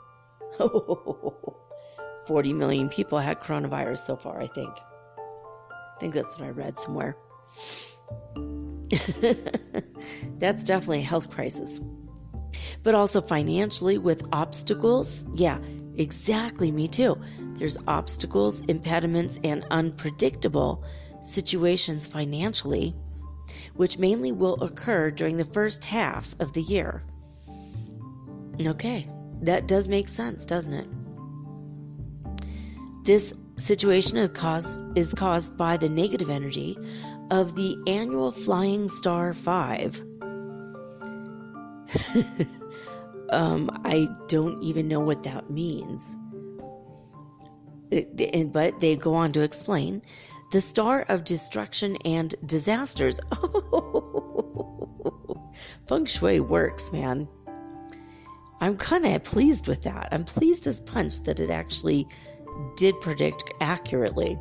40 million people had coronavirus so far, I think. I think that's what I read somewhere. That's definitely a health crisis. But also financially with obstacles. Yeah, exactly. Me too. There's obstacles, impediments, and unpredictable situations financially, which mainly will occur during the first half of the year. Okay, that does make sense, doesn't it? This situation is caused by the negative energy of the annual Flying Star 5. I don't even know what that means. But they go on to explain the star of destruction and disasters. Feng Shui works, man. I'm kind of pleased with that. I'm pleased as punch that it actually did predict accurately.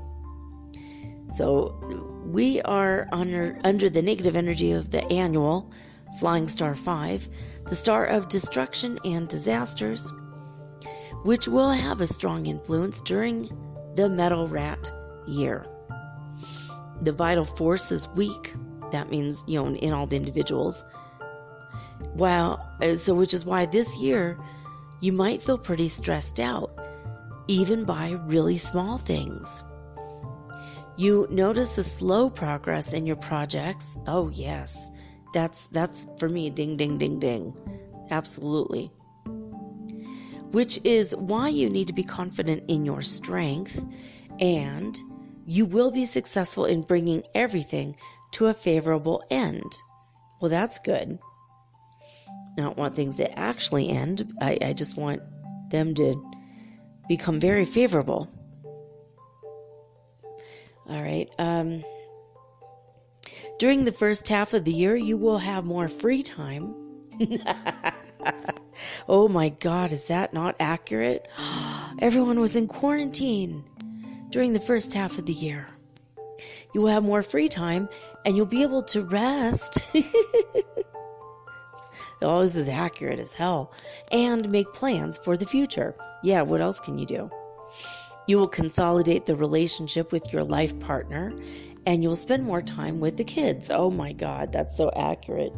So we are under the negative energy of the annual Flying Star 5, the star of destruction and disasters, which will have a strong influence during the metal rat year. The vital force is weak. That means, in all the individuals. Which is why this year you might feel pretty stressed out, even by really small things. You notice a slow progress in your projects. Oh, yes. That's for me. Ding, ding, ding, ding. Absolutely. Which is why you need to be confident in your strength, and you will be successful in bringing everything to a favorable end. Well, that's good. I don't want things to actually end. I just want them to become very favorable. All right. During the first half of the year, you will have more free time. Oh my God, is that not accurate? Everyone was in quarantine during the first half of the year. You will have more free time and you'll be able to rest. Oh, this is accurate as hell. And make plans for the future. Yeah, what else can you do? You will consolidate the relationship with your life partner and you'll spend more time with the kids. Oh my God, that's so accurate.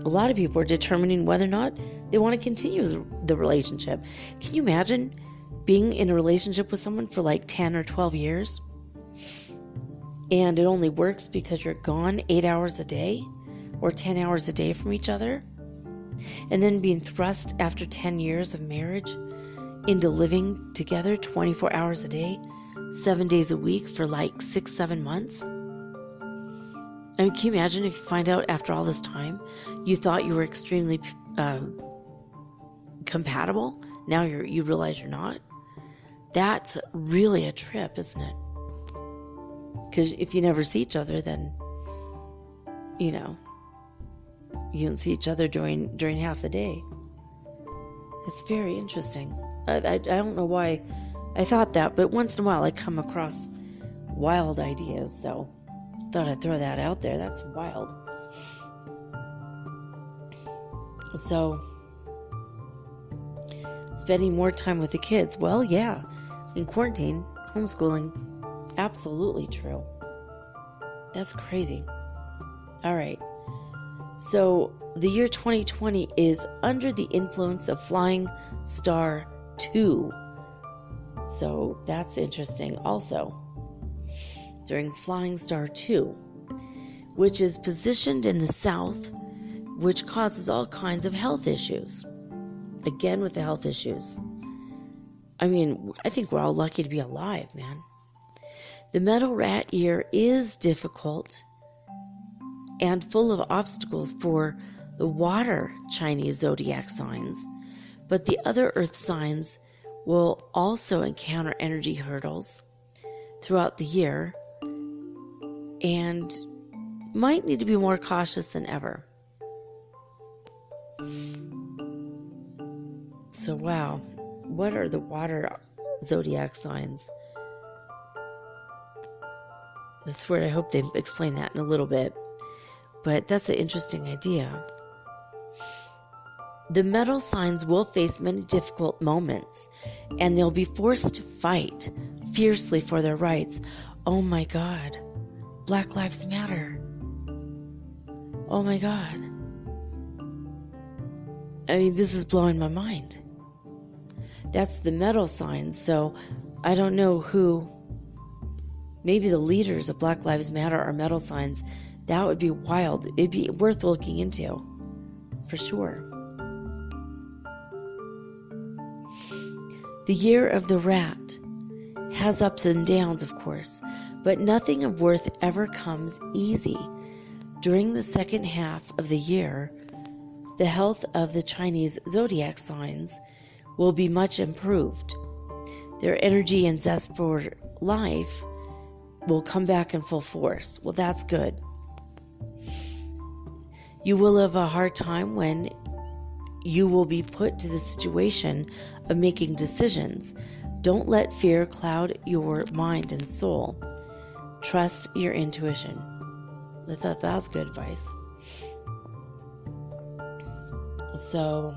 A lot of people are determining whether or not they want to continue the relationship. Can you imagine being in a relationship with someone for like 10 or 12 years? And it only works because you're gone 8 hours a day or 10 hours a day from each other. And then being thrust after 10 years of marriage into living together 24 hours a day, 7 days a week for like 6-7 months. I mean, can you imagine if you find out after all this time, you thought you were extremely compatible? Now you realize you're not? That's really a trip, isn't it? Because if you never see each other, then, you don't see each other during half the day. It's very interesting. I don't know why I thought that, but once in a while I come across wild ideas, so thought I'd throw that out there. That's wild. So, spending more time with the kids. Well, yeah, in quarantine, homeschooling, absolutely true. That's crazy. All right. So, the year 2020 is under the influence of Flying Star 2. So, that's interesting also. During Flying Star 2, which is positioned in the south, which causes all kinds of health issues. Again, with the health issues. I mean, I think we're all lucky to be alive, man. The metal rat year is difficult and full of obstacles for the water Chinese zodiac signs, but the other earth signs will also encounter energy hurdles throughout the year and might need to be more cautious than ever. So, wow, what are the water zodiac signs? I hope they explain that in a little bit. But that's an interesting idea. The metal signs will face many difficult moments, and they'll be forced to fight fiercely for their rights. Oh my God. Black Lives Matter. Oh my God. I mean, this is blowing my mind. That's the metal signs, so I don't know who. Maybe the leaders of Black Lives Matter are metal signs. That would be wild. It'd be worth looking into, for sure. The year of the rat has ups and downs, of course, but nothing of worth ever comes easy. During the second half of the year, the health of the Chinese zodiac signs will be much improved. Their energy and zest for life will come back in full force. Well, that's good. You will have a hard time when you will be put to the situation of making decisions. Don't let fear cloud your mind and soul. Trust your intuition. I thought that was good advice. So,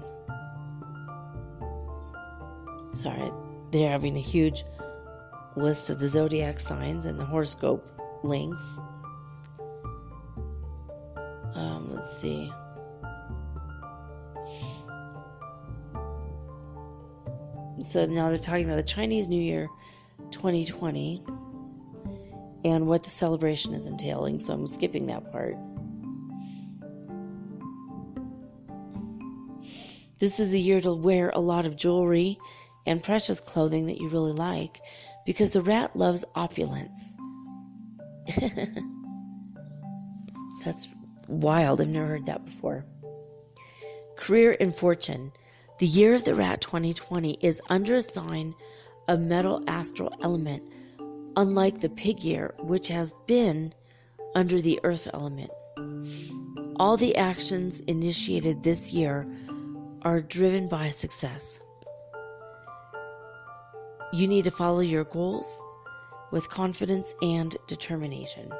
sorry, they're having a huge list of the zodiac signs and the horoscope links. Let's see. So now they're talking about the Chinese New Year 2020 and what the celebration is entailing, so I'm skipping that part. This is a year to wear a lot of jewelry and precious clothing that you really like, because the rat loves opulence. That's wild. I've never heard that before. Career and fortune. The year of the rat 2020 is under a sign of metal astral element, unlike the pig year, which has been under the earth element. All the actions initiated this year are driven by success. You need to follow your goals with confidence and determination.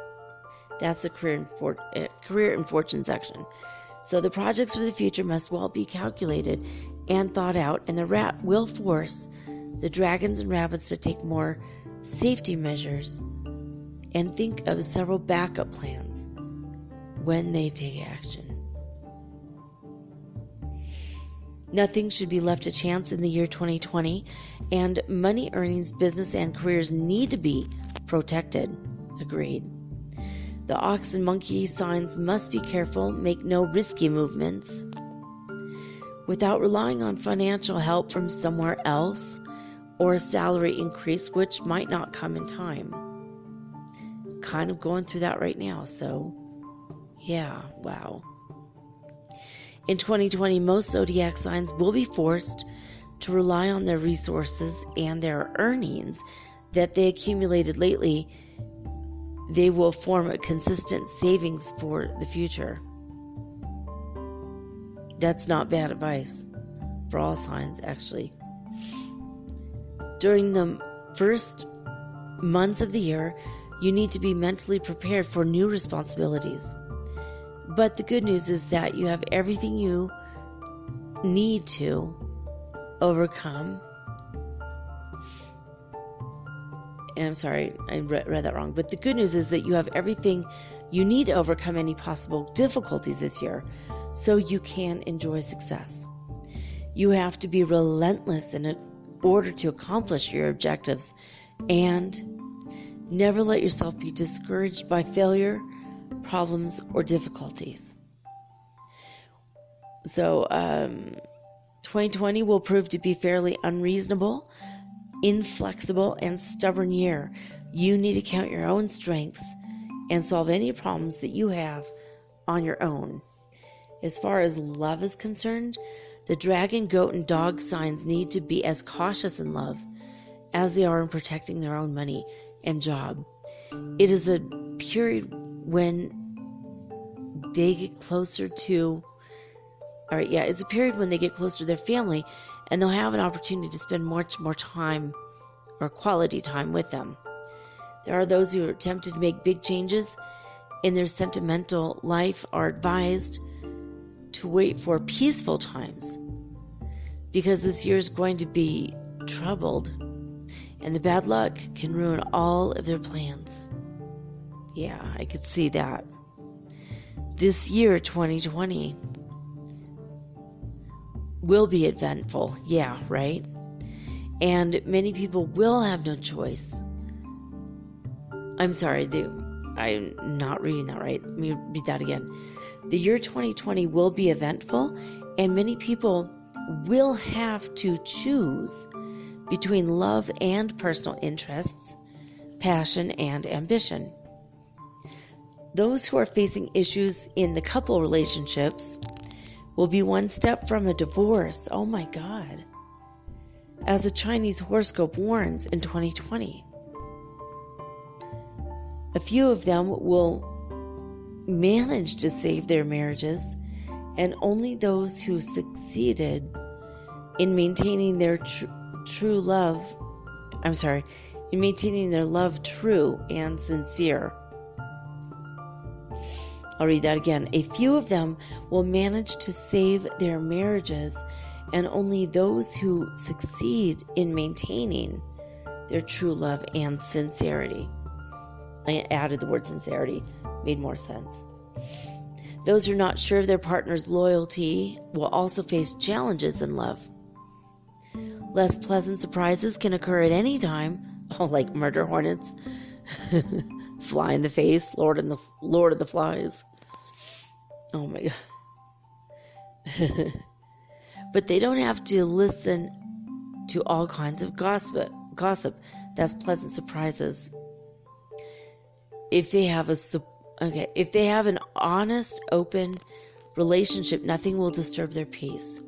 That's the career and fortune section. So the projects for the future must well be calculated and thought out, and the rat will force the dragons and rabbits to take more safety measures and think of several backup plans when they take action. Nothing should be left to chance in the year 2020, and money earnings, business, and careers need to be protected. Agreed. The ox and monkey signs must be careful, make no risky movements. Without relying on financial help from somewhere else or a salary increase, which might not come in time. Kind of going through that right now, so yeah, wow. In 2020, most zodiac signs will be forced to rely on their resources and their earnings that they accumulated lately. They will form a consistent savings for the future. That's not bad advice for all signs, actually. During the first months of the year, you need to be mentally prepared for new responsibilities. But the good news is that you have everything you need to overcome. I'm sorry, I read that wrong. But the good news is that you have everything you need to overcome any possible difficulties this year, so you can enjoy success. You have to be relentless in order to accomplish your objectives, and never let yourself be discouraged by failure, problems, or difficulties. So 2020 will prove to be fairly unreasonable, inflexible, and stubborn year. You need to count your own strengths and solve any problems that you have on your own. As far as love is concerned, the dragon, goat, and dog signs need to be as cautious in love as they are in protecting their own money and job. It is a period when they get closer to, it's a period when they get closer to their family, and they'll have an opportunity to spend much more time or quality time with them. There are those who are tempted to make big changes in their sentimental life, are advised to wait for peaceful times, because this year is going to be troubled, and the bad luck can ruin all of their plans. Yeah, I could see that. This year, 2020, will be eventful. Yeah, right? And many people will have no choice. I'm sorry, I'm not reading that right. Let me read that again. The year 2020 will be eventful, and many people will have to choose between love and personal interests, passion and ambition. Those who are facing issues in the couple relationships will be one step from a divorce. Oh my God. As a Chinese horoscope warns in 2020. A few of them will manage to save their marriages, and only those who succeeded in maintaining their maintaining their love true and sincere. I'll read that again. A few of them will manage to save their marriages, and only those who succeed in maintaining their true love and sincerity. I added the word sincerity, made more sense. Those who are not sure of their partner's loyalty will also face challenges in love. Less pleasant surprises can occur at any time, like murder hornets, fly in the face, Lord of the Flies. Oh my God. But they don't have to listen to all kinds of gossip. That's pleasant surprises. If they have an honest, open relationship, nothing will disturb their peace.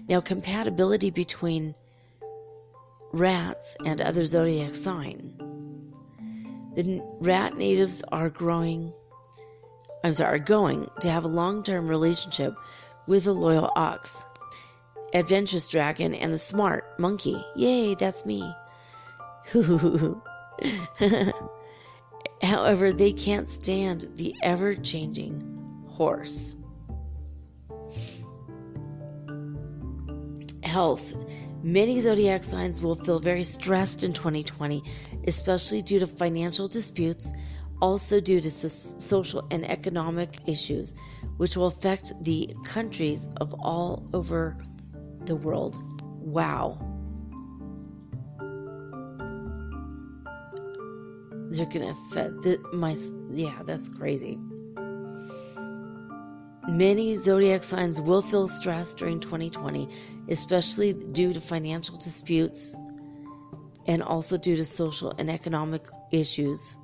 Now, compatibility between rats and other zodiac sign. The rat natives are going to have a long-term relationship with the loyal ox, adventurous dragon, and the smart monkey. Yay, that's me. However, they can't stand the ever-changing horse. Health. Many zodiac signs will feel very stressed in 2020, especially due to financial disputes, also due to social and economic issues, which will affect the countries of all over the world. Wow. They're going to affect that's crazy. Many zodiac signs will feel stressed during 2020, especially due to financial disputes and also due to social and economic issues,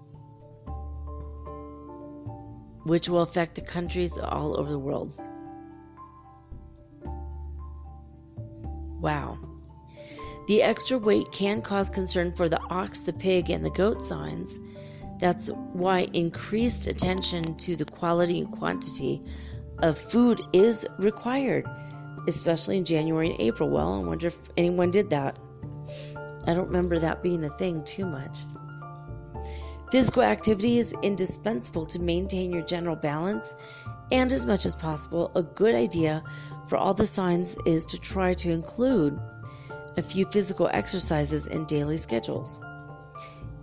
which will affect the countries all over the world. Wow. The extra weight can cause concern for the ox, the pig, and the goat signs. That's why increased attention to the quality and quantity of food is required, especially in January and April. Well, I wonder if anyone did that. I don't remember that being a thing too much. Physical activity is indispensable to maintain your general balance, and as much as possible, a good idea for all the signs is to try to include a few physical exercises in daily schedules.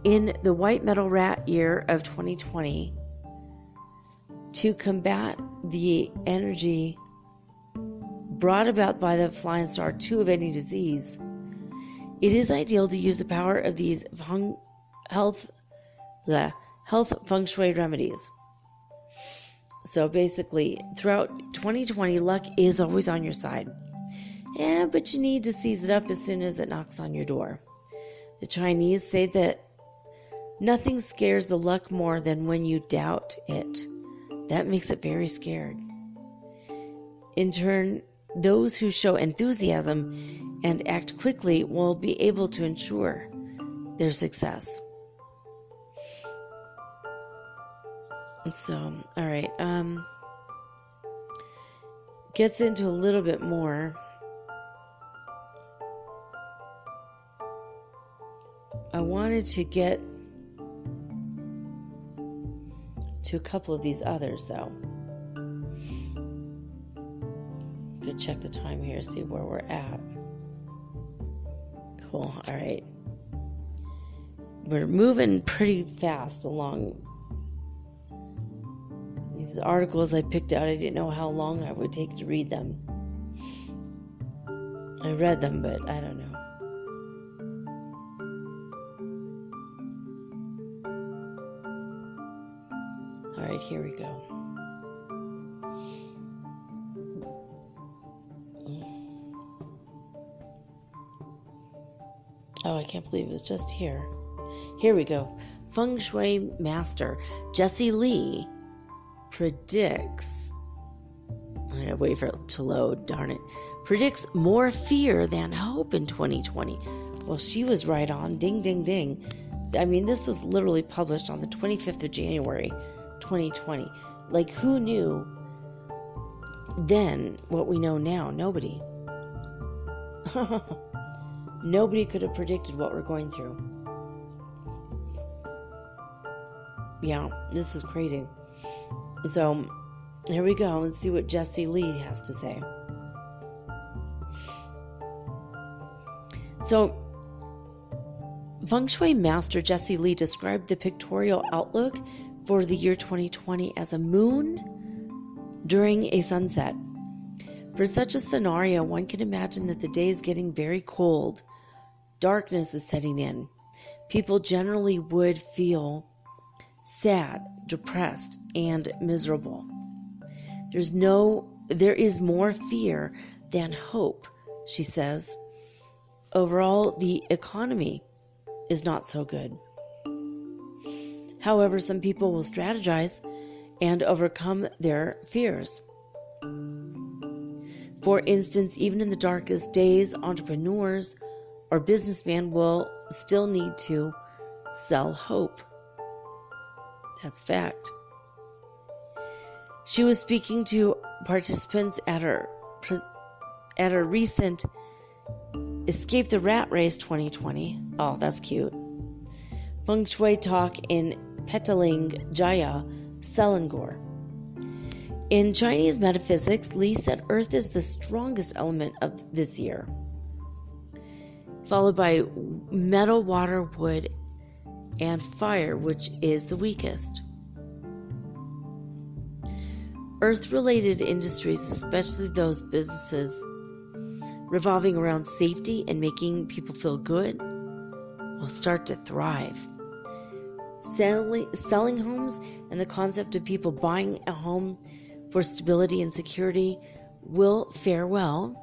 In the white metal rat year of 2020, to combat the energy brought about by the flying star 2 of any disease, it is ideal to use the power of these health feng shui remedies. So basically, throughout 2020, luck is always on your side. Yeah, but you need to seize it up as soon as it knocks on your door. The Chinese say that nothing scares the luck more than when you doubt it. That makes it very scared. In turn, those who show enthusiasm and act quickly will be able to ensure their success. So, all right, gets into a little bit more. I wanted to get to a couple of these others, though. Could check the time here, see where we're at. Cool. All right. We're moving pretty fast along. These articles I picked out, I didn't know how long I would take to read them. I read them, but I don't know. All right, here we go. Oh, I can't believe it was just here. Here we go. Feng Shui master Jessie Lee predicts, I gotta wait for it to load, darn it, predicts more fear than hope in 2020. Well, she was right on. Ding, ding, ding. I mean, this was literally published on the 25th of January, 2020. Like, who knew then what we know now? Nobody. Nobody could have predicted what we're going through. Yeah, this is crazy. So, here we go. Let's see what Jessie Lee has to say. So, Feng Shui master Jessie Lee described the pictorial outlook for the year 2020 as a moon during a sunset. For such a scenario, one can imagine that the day is getting very cold. Darkness is setting in. People generally would feel sad, depressed, and miserable. There is more fear than hope, she says. Overall, the economy is not so good. However, some people will strategize and overcome their fears. For instance, even in the darkest days, entrepreneurs or businessmen will still need to sell hope. That's fact. She was speaking to participants at her recent Escape the Rat Race 2020. Oh, that's cute. Feng Shui talk in Petaling Jaya, Selangor. In Chinese metaphysics, Li said Earth is the strongest element of this year, followed by metal, water, wood, and fire, which is the weakest. Earth-related industries, especially those businesses revolving around safety and making people feel good, will start to thrive. Selling homes and the concept of people buying a home for stability and security will fare well.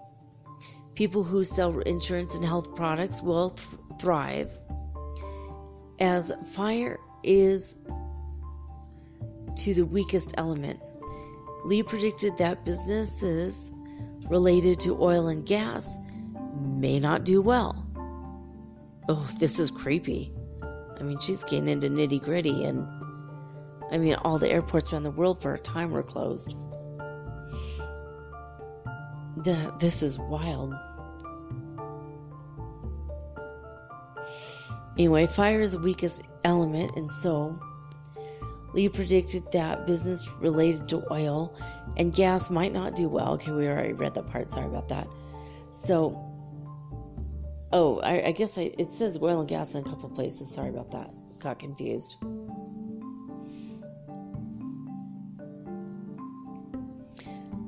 People who sell insurance and health products will thrive, as fire is to the weakest element. Lee predicted that businesses related to oil and gas may not do well. Oh, this is creepy. I mean, she's getting into nitty gritty, and I mean, all the airports around the world for a time were closed. This is wild. Anyway, fire is the weakest element, and so Lee predicted that business related to oil and gas might not do well. Okay, we already read that part. Sorry about that. So, I guess it says oil and gas in a couple places. Sorry about that. Got confused.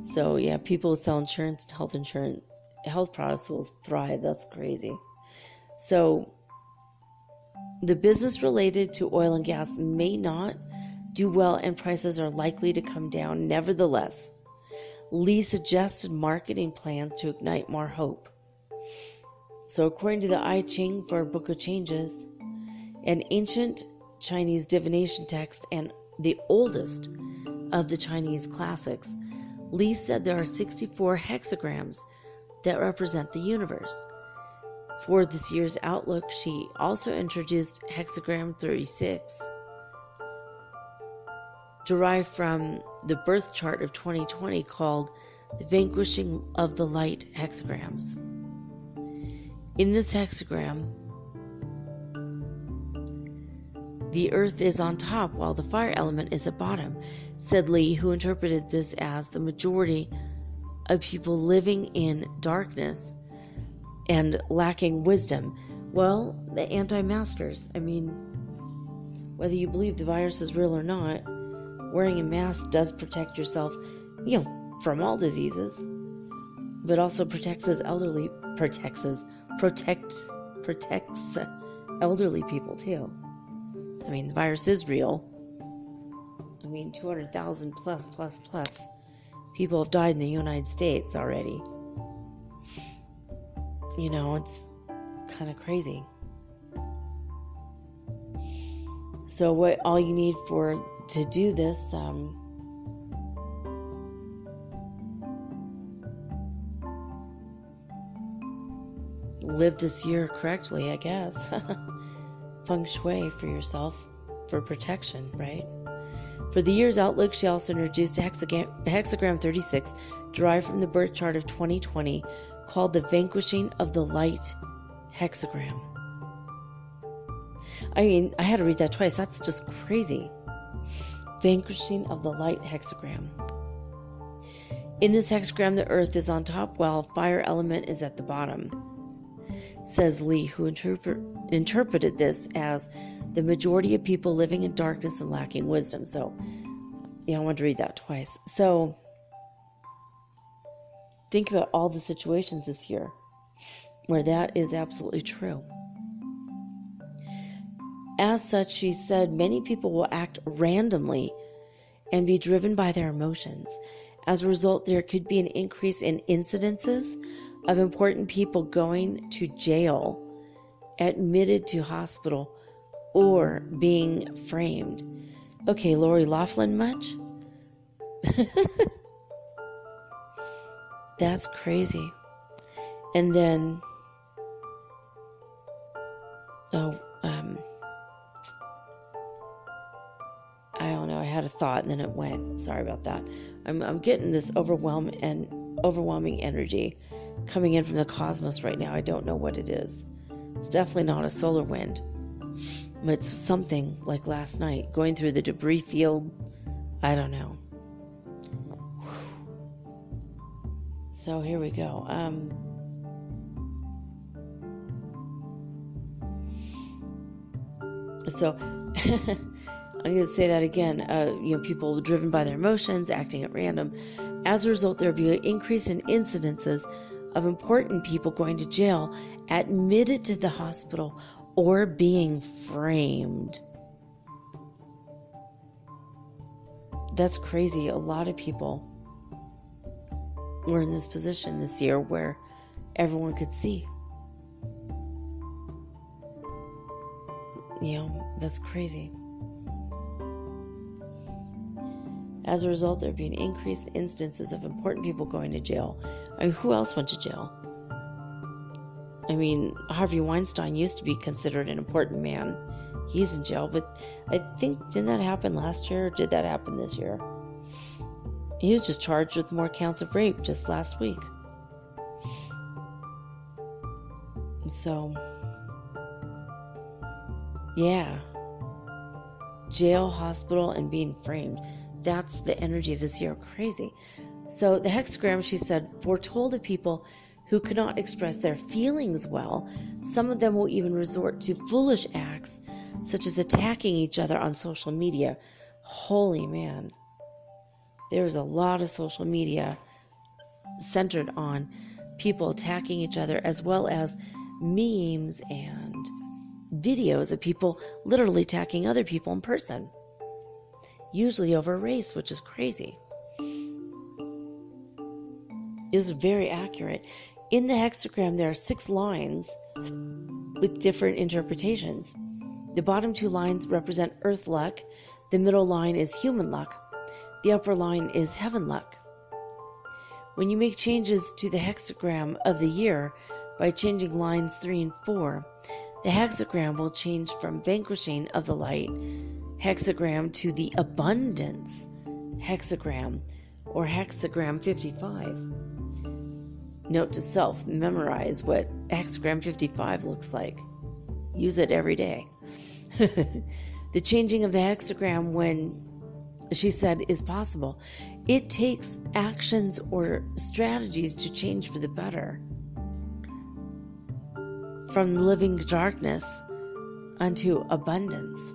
So, yeah, people who sell insurance and health products will thrive. That's crazy. So, the business related to oil and gas may not do well, and prices are likely to come down. Nevertheless, Lee suggested marketing plans to ignite more hope. So according to the I Ching for Book of Changes, an ancient Chinese divination text and the oldest of the Chinese classics, Lee said there are 64 hexagrams that represent the universe. For this year's outlook, she also introduced hexagram 36, derived from the birth chart of 2020 called the Vanquishing of the Light hexagrams. In this hexagram, the earth is on top while the fire element is at bottom, said Lee, who interpreted this as the majority of people living in darkness and lacking wisdom. Well, the anti-maskers, I mean, whether you believe the virus is real or not, wearing a mask does protect yourself, from all diseases, but also protects elderly people too. I mean, the virus is real. I mean, 200,000 plus people have died in the United States already. It's kind of crazy. So what all you need to do this, live this year correctly, I guess. Feng Shui for yourself, for protection, right? For the year's outlook, she also introduced a hexagram 36, derived from the birth chart of 2020, called the Vanquishing of the Light hexagram. I mean, I had to read that twice. That's just crazy. Vanquishing of the Light hexagram. In this hexagram, the earth is on top while fire element is at the bottom, says Lee, who interpreted this as the majority of people living in darkness and lacking wisdom. So, I wanted to read that twice. So, think about all the situations this year where that is absolutely true. As such, she said, many people will act randomly and be driven by their emotions. As a result, there could be an increase in incidences of important people going to jail, admitted to hospital, or being framed. Okay, Lori Loughlin much? That's crazy. And then, I don't know, I had a thought and then it went. Sorry about that. I'm getting this overwhelming energy coming in from the cosmos right now. I don't know what it is. It's definitely not a solar wind. But it's something like last night, going through the debris field. I don't know. So here we go. So I'm going to say that again. People driven by their emotions, acting at random. As a result, there will be an increase in incidences of important people going to jail, admitted to the hospital, or being framed. That's crazy. A lot of people were in this position this year where everyone could see. That's crazy. As a result, there being increased instances of important people going to jail. I mean, who else went to jail? I mean, Harvey Weinstein used to be considered an important man. He's in jail, but I think, didn't that happen last year, or did that happen this year? He was just charged with more counts of rape just last week. So, yeah. Jail, hospital, and being framed. That's the energy of this year. Crazy. So the hexagram, she said, foretold to people who cannot express their feelings well. Some of them will even resort to foolish acts, such as attacking each other on social media. Holy man. There's a lot of social media centered on people attacking each other, as well as memes and videos of people literally attacking other people in person. Usually over race, which is crazy. It was very accurate. In the hexagram, there are 6 lines with different interpretations. The bottom 2 lines represent earth luck. The middle line is human luck. The upper line is heaven luck. When you make changes to the hexagram of the year by changing lines 3 and 4, the hexagram will change from vanquishing of the light hexagram to the abundance hexagram, or hexagram 55. Note to self, memorize what hexagram 55 looks like. Use it every day. The changing of the hexagram when she said, is possible. It takes actions or strategies to change for the better. From living darkness unto abundance.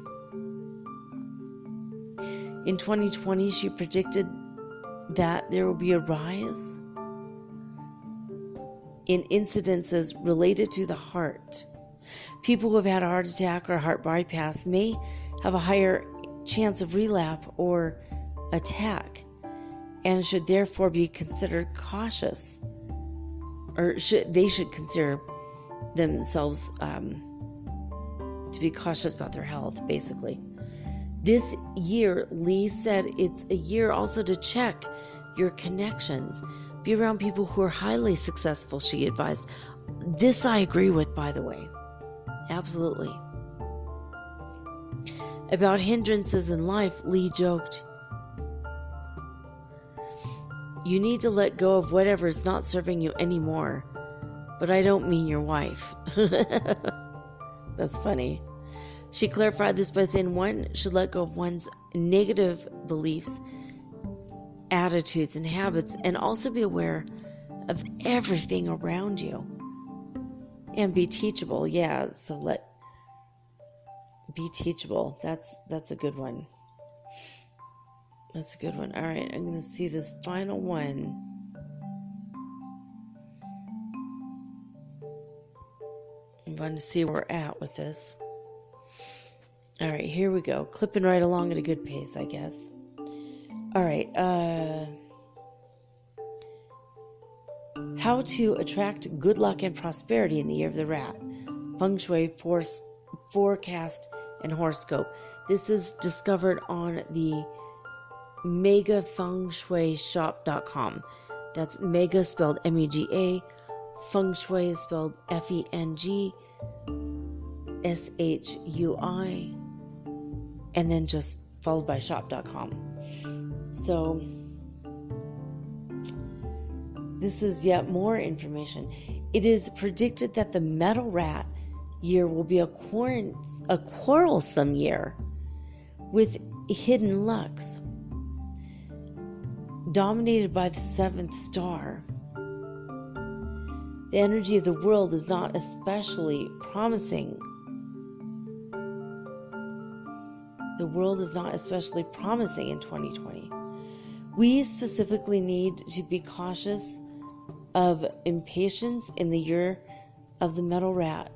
In 2020, she predicted that there will be a rise in incidences related to the heart. People who have had a heart attack or heart bypass may have a higher chance of relapse or attack and should therefore be considered cautious, or they should consider themselves to be cautious about their health, basically. This year, Lee said, it's a year also to check your connections. Be around people who are highly successful, she advised. This I agree with, by the way. Absolutely. About hindrances in life, Lee joked, you need to let go of whatever is not serving you anymore. But I don't mean your wife. That's funny. She clarified this by saying one should let go of one's negative beliefs, attitudes, and habits, and also be aware of everything around you. And be teachable. Yeah, so be teachable. That's a good one. That's a good one. All right, I'm going to see this final one. I'm going to see where we're at with this. All right, here we go. Clipping right along at a good pace, I guess. All right. How to attract good luck and prosperity in the year of the rat. Feng Shui forecast and horoscope. This is discovered on the megafengshuishop.com. That's mega spelled MEGA. Feng Shui is spelled FENGSHUI. And then just followed by shop.com. So this is yet more information. It is predicted that the metal rat year will be a quarrelsome year with hidden lucks, dominated by the seventh star. The energy of the world is not especially promising. The world is not especially promising in 2020. We specifically need to be cautious of impatience in the year of the metal rat.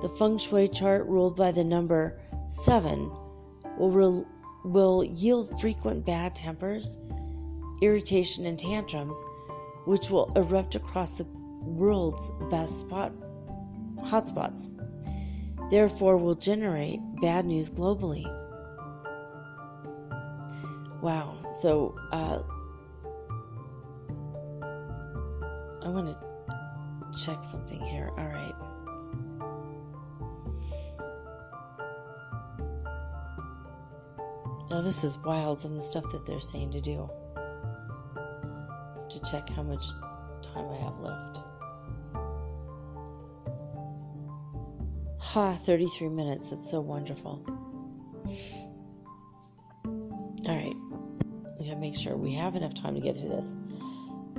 The Feng Shui chart ruled by the number 7 will yield frequent bad tempers, irritation, and tantrums, which will erupt across the world's best hotspots. Therefore, will generate bad news globally. Wow. So, I want to check something here. All right. Now, this is wild, some of the stuff that they're saying to do. To check how much time I have left. 33 minutes. That's so wonderful. All right. We gotta make sure we have enough time to get through this.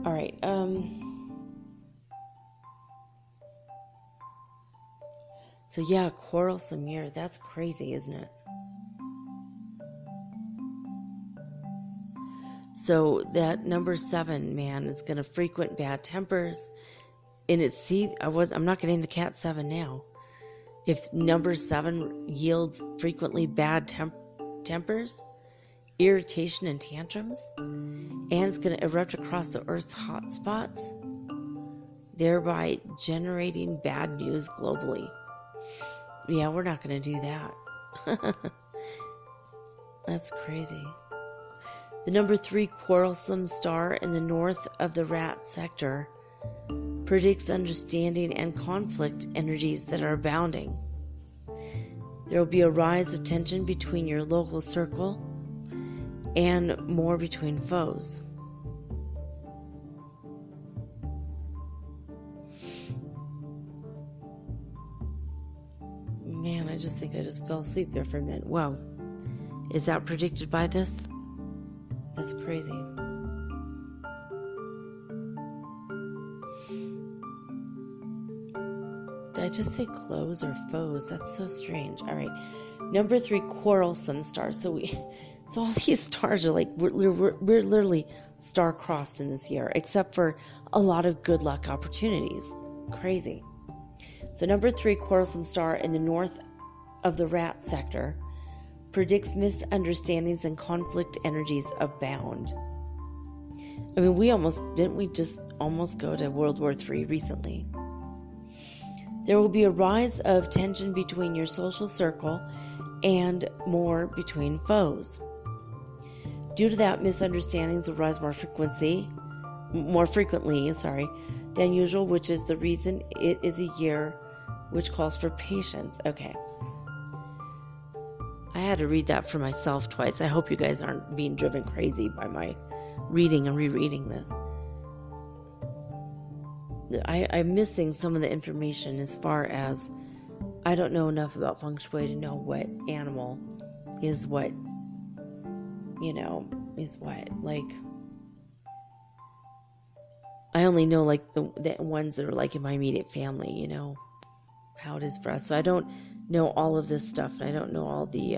All right. So yeah, quarrelsome year. That's crazy, isn't it? So that number 7, man, is going to frequent bad tempers. And I'm not going to name the cat 7 now. If number 7 yields frequently bad tempers, irritation, and tantrums, and it's going to erupt across the Earth's hot spots, thereby generating bad news globally. Yeah, we're not going to do that. That's crazy. The number 3 quarrelsome star in the north of the rat sector predicts understanding and conflict energies that are abounding. There will be a rise of tension between your local circle and more between foes. Man, I just think I just fell asleep there for a minute. Wow. Is that predicted by this? That's crazy. Did I just say close or foes? That's so strange. All right. Number 3, quarrelsome stars. So all these stars are like, we're literally star-crossed in this year, except for a lot of good luck opportunities. Crazy. So number 3, quarrelsome star in the north of the rat sector predicts misunderstandings and conflict energies abound. I mean, didn't we just almost go to World War III recently? There will be a rise of tension between your social circle and more between foes. Due to that, misunderstandings will rise more frequently, than usual, which is the reason it is a year which calls for patience. Okay. I had to read that for myself twice. I hope you guys aren't being driven crazy by my reading and rereading this. I'm missing some of the information as far as I don't know enough about Feng Shui to know what animal is what, is what. Like, I only know like the ones that are like in my immediate family, how it is for us. So I don't know all of this stuff. And I don't know all the,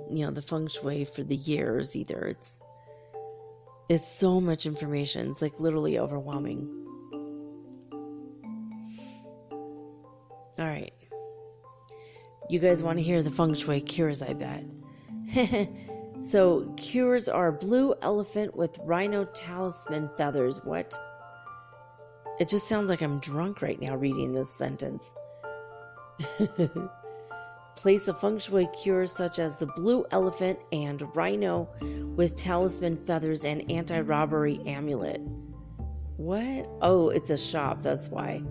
the Feng Shui for the years either. It's so much information. It's like literally overwhelming. All right. You guys want to hear the Feng Shui cures, I bet. So cures are blue elephant with rhino talisman feathers. What? It just sounds like I'm drunk right now reading this sentence. Place of Feng Shui cures such as the blue elephant and rhino with talisman feathers and anti-robbery amulet. What? Oh, it's a shop. That's why.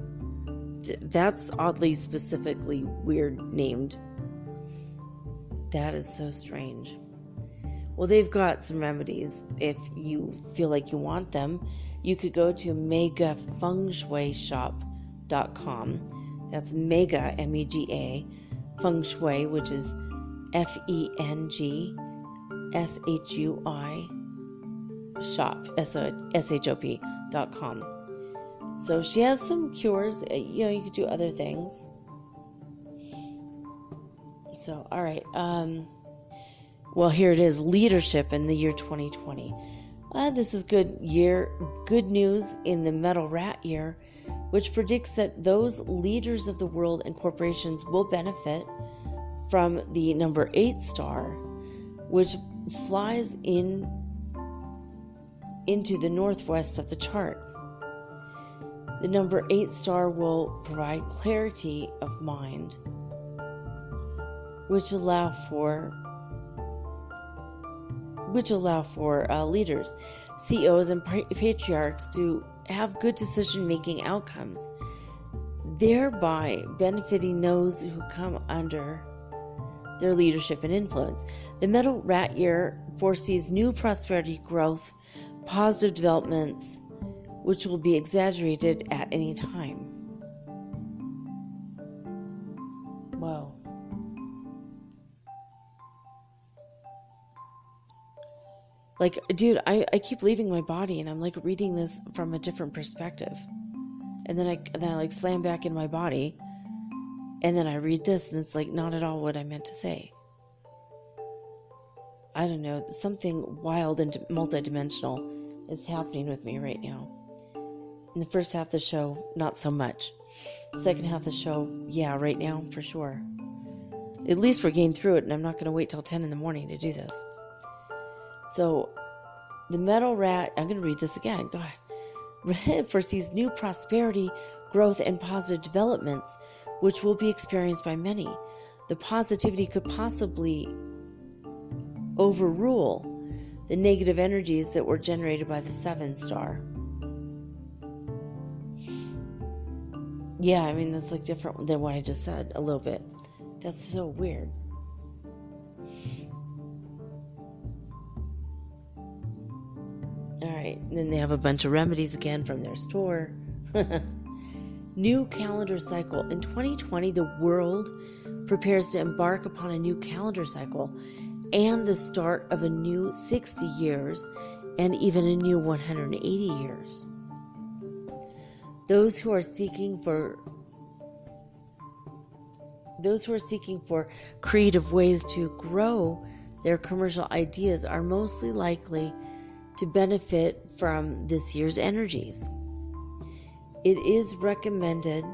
That's oddly specifically weird named. That is so strange. Well, they've got some remedies. If you feel like you want them, you could go to megafengshuishop.com. That's mega, M-E-G-A, Feng Shui, which is F-E-N-G-S-H-U-I, shop, S-H-O-P.com. So she has some cures. You could do other things. So, all right. Well, here it is. Leadership in the year 2020. This is good news in the metal rat year, which predicts that those leaders of the world and corporations will benefit from the number 8 star, which flies into the northwest of the chart. The number 8 star will provide clarity of mind, which allow for leaders, CEOs, and patriarchs to have good decision-making outcomes, thereby benefiting those who come under their leadership and influence. The metal rat year foresees new prosperity, growth, positive developments, which will be exaggerated at any time. Whoa. Like, dude, I keep leaving my body and I'm like reading this from a different perspective. And then I like slam back in my body and then I read this and it's like not at all what I meant to say. I don't know, something wild and multidimensional is happening with me right now. In the first half of the show, not so much. Second half of the show, yeah, right now, for sure. At least we're getting through it, and I'm not going to wait till 10 in the morning to do this. So, the metal rat, I'm going to read this again, God. Foresees new prosperity, growth, and positive developments, which will be experienced by many. The positivity could possibly overrule the negative energies that were generated by the 7 star. Yeah, I mean, that's like different than what I just said a little bit. That's so weird. All right, and then they have a bunch of remedies again from their store. New calendar cycle. In 2020, the world prepares to embark upon a new calendar cycle and the start of a new 60 years and even a new 180 years. Those who are seeking for creative ways to grow their commercial ideas are mostly likely to benefit from this year's energies. It is recommended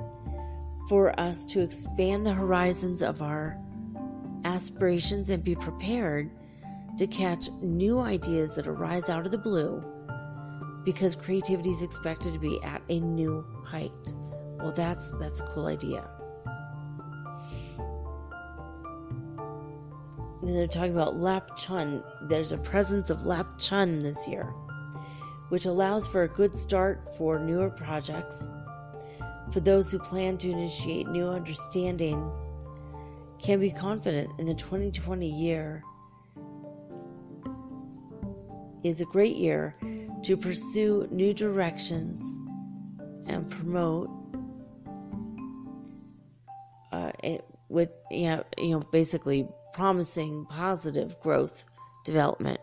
for us to expand the horizons of our aspirations and be prepared to catch new ideas that arise out of the blue, because creativity is expected to be at a new height. Well, that's a cool idea. And they're talking about Lap Chun. There's a presence of Lap Chun this year, which allows for a good start for newer projects. For those who plan to initiate new understanding, can be confident in the 2020 year is a great year to pursue new directions and promote with basically promising positive growth development.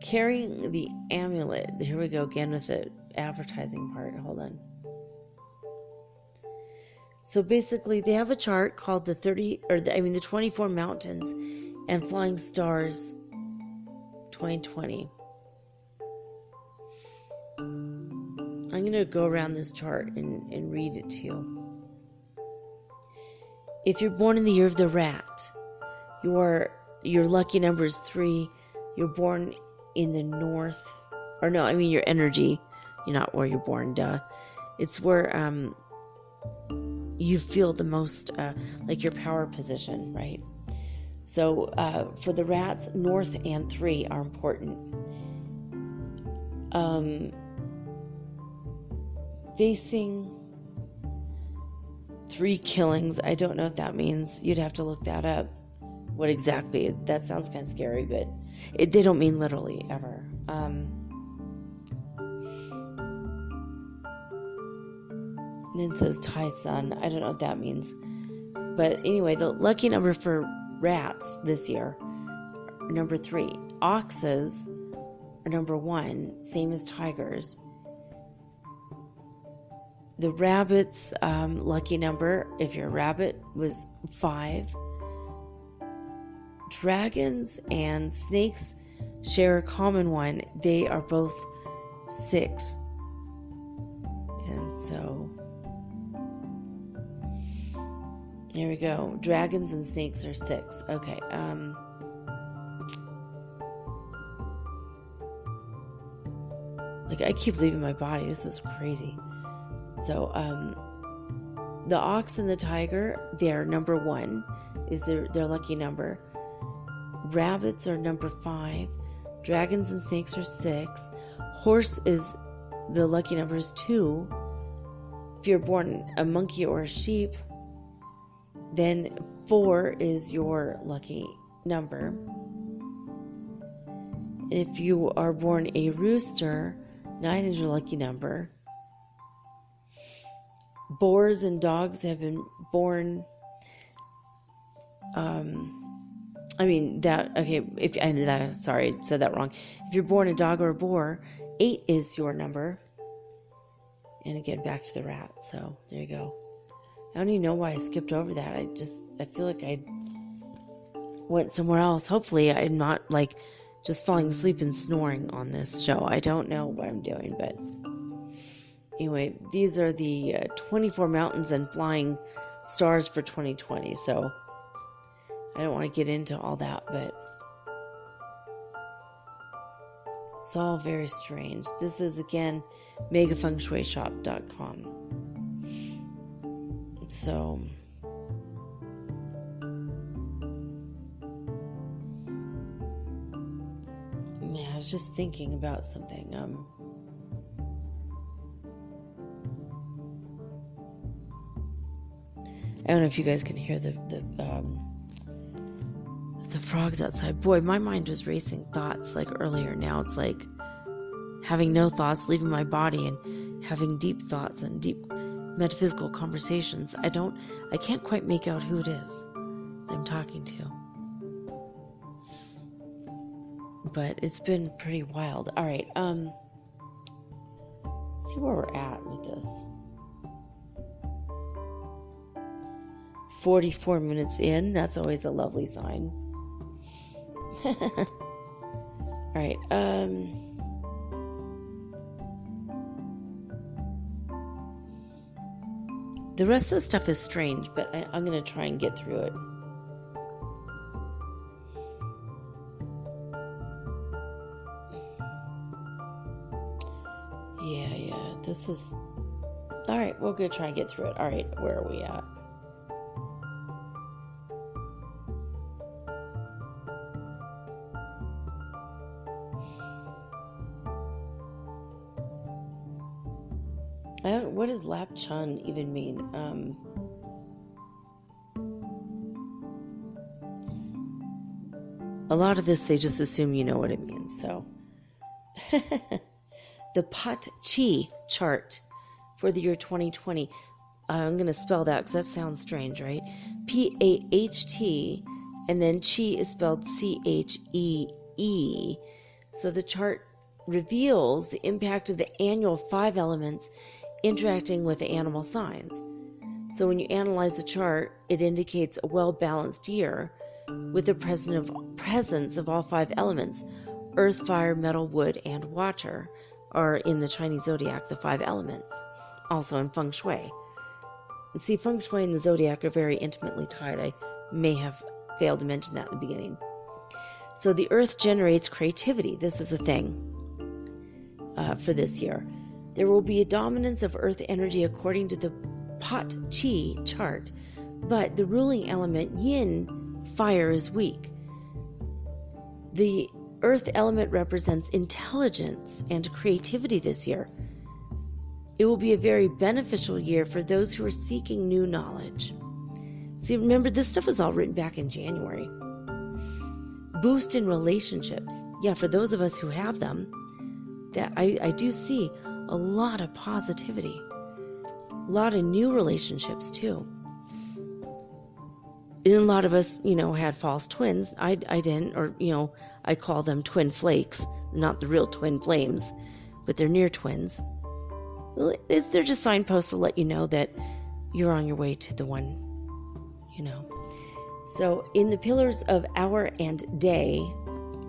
Carrying the amulet. Here we go again with the advertising part. Hold on. So basically, they have a chart called the 24 Mountains and Flying Stars 2020. I'm going to go around this chart and read it to you. If you're born in the year of the rat, your lucky number is 3. You're born in the north, your energy. You're not where you're born, duh. It's where you feel the most like your power position, right? So for the rats, north and 3 are important. Facing 3 killings, I don't know what that means. You'd have to look that up. What exactly? That sounds kind of scary, but they don't mean literally ever. Then it says Thai sun. I don't know what that means. But anyway, the lucky number for rats this year are number 3. Oxes are number 1, same as tigers. The rabbit's lucky number, if you're a rabbit, was 5. Dragons and snakes share a common one. They are both 6. And so, there we go. Dragons and snakes are 6. Okay. I keep leaving my body. This is crazy. So, the ox and the tiger, they're number 1, is their lucky number. Rabbits are number 5. Dragons and snakes are 6. Horse is, the lucky number is 2. If you're born a monkey or a sheep, then 4 is your lucky number. And if you are born a rooster, 9 is your lucky number. Boars and dogs have been born. Sorry, I said that wrong. If you're born a dog or a boar, 8 is your number. And again, back to the rat. So there you go. I don't even know why I skipped over that. I feel like I went somewhere else. Hopefully, I'm not just falling asleep and snoring on this show. I don't know what I'm doing, but anyway, these are the 24 mountains and flying stars for 2020. So I don't want to get into all that, but it's all very strange. This is, again, megafengshuishop.com. So, I was just thinking about something. I don't know if you guys can hear the frogs outside. Boy, my mind was racing thoughts earlier. Now it's having no thoughts, leaving my body, and having deep thoughts and deep metaphysical conversations. I can't quite make out who it is that I'm talking to. But it's been pretty wild. All right, let's see where we're at with this. 44 minutes in, that's always a lovely sign. All right, the rest of the stuff is strange, but I'm going to try and get through it. Yeah, this is... All right, we're going to try and get through it. All right, where are we at? What does Lap Chun even mean? A lot of this, they just assume you know what it means, so. The Pat Chi chart for the year 2020. I'm going to spell that because that sounds strange, right? P-A-H-T, and then Chi is spelled C-H-E-E. So the chart reveals the impact of the annual 5 elements interacting with the animal signs. So when you analyze the chart, it indicates a well-balanced year with the presence of all 5 elements. Earth, fire, metal, wood, and water are in the Chinese zodiac, the 5 elements. Also in Feng Shui. See, Feng Shui and the zodiac are very intimately tied. I may have failed to mention that in the beginning. So the earth generates creativity. This is a thing for this year. There will be a dominance of earth energy according to the Pat Chi chart, but the ruling element yin, fire, is weak. The earth element represents intelligence and creativity this year. It will be a very beneficial year for those who are seeking new knowledge. See, remember, this stuff was all written back in January. Boost in relationships. Yeah, for those of us who have them, that I do see a lot of positivity. A lot of new relationships, too. And a lot of us, had false twins. I didn't, or, I call them twin flakes. Not the real twin flames, but they're near twins. They're just signposts to let you know that you're on your way to the one, So in the pillars of hour and day,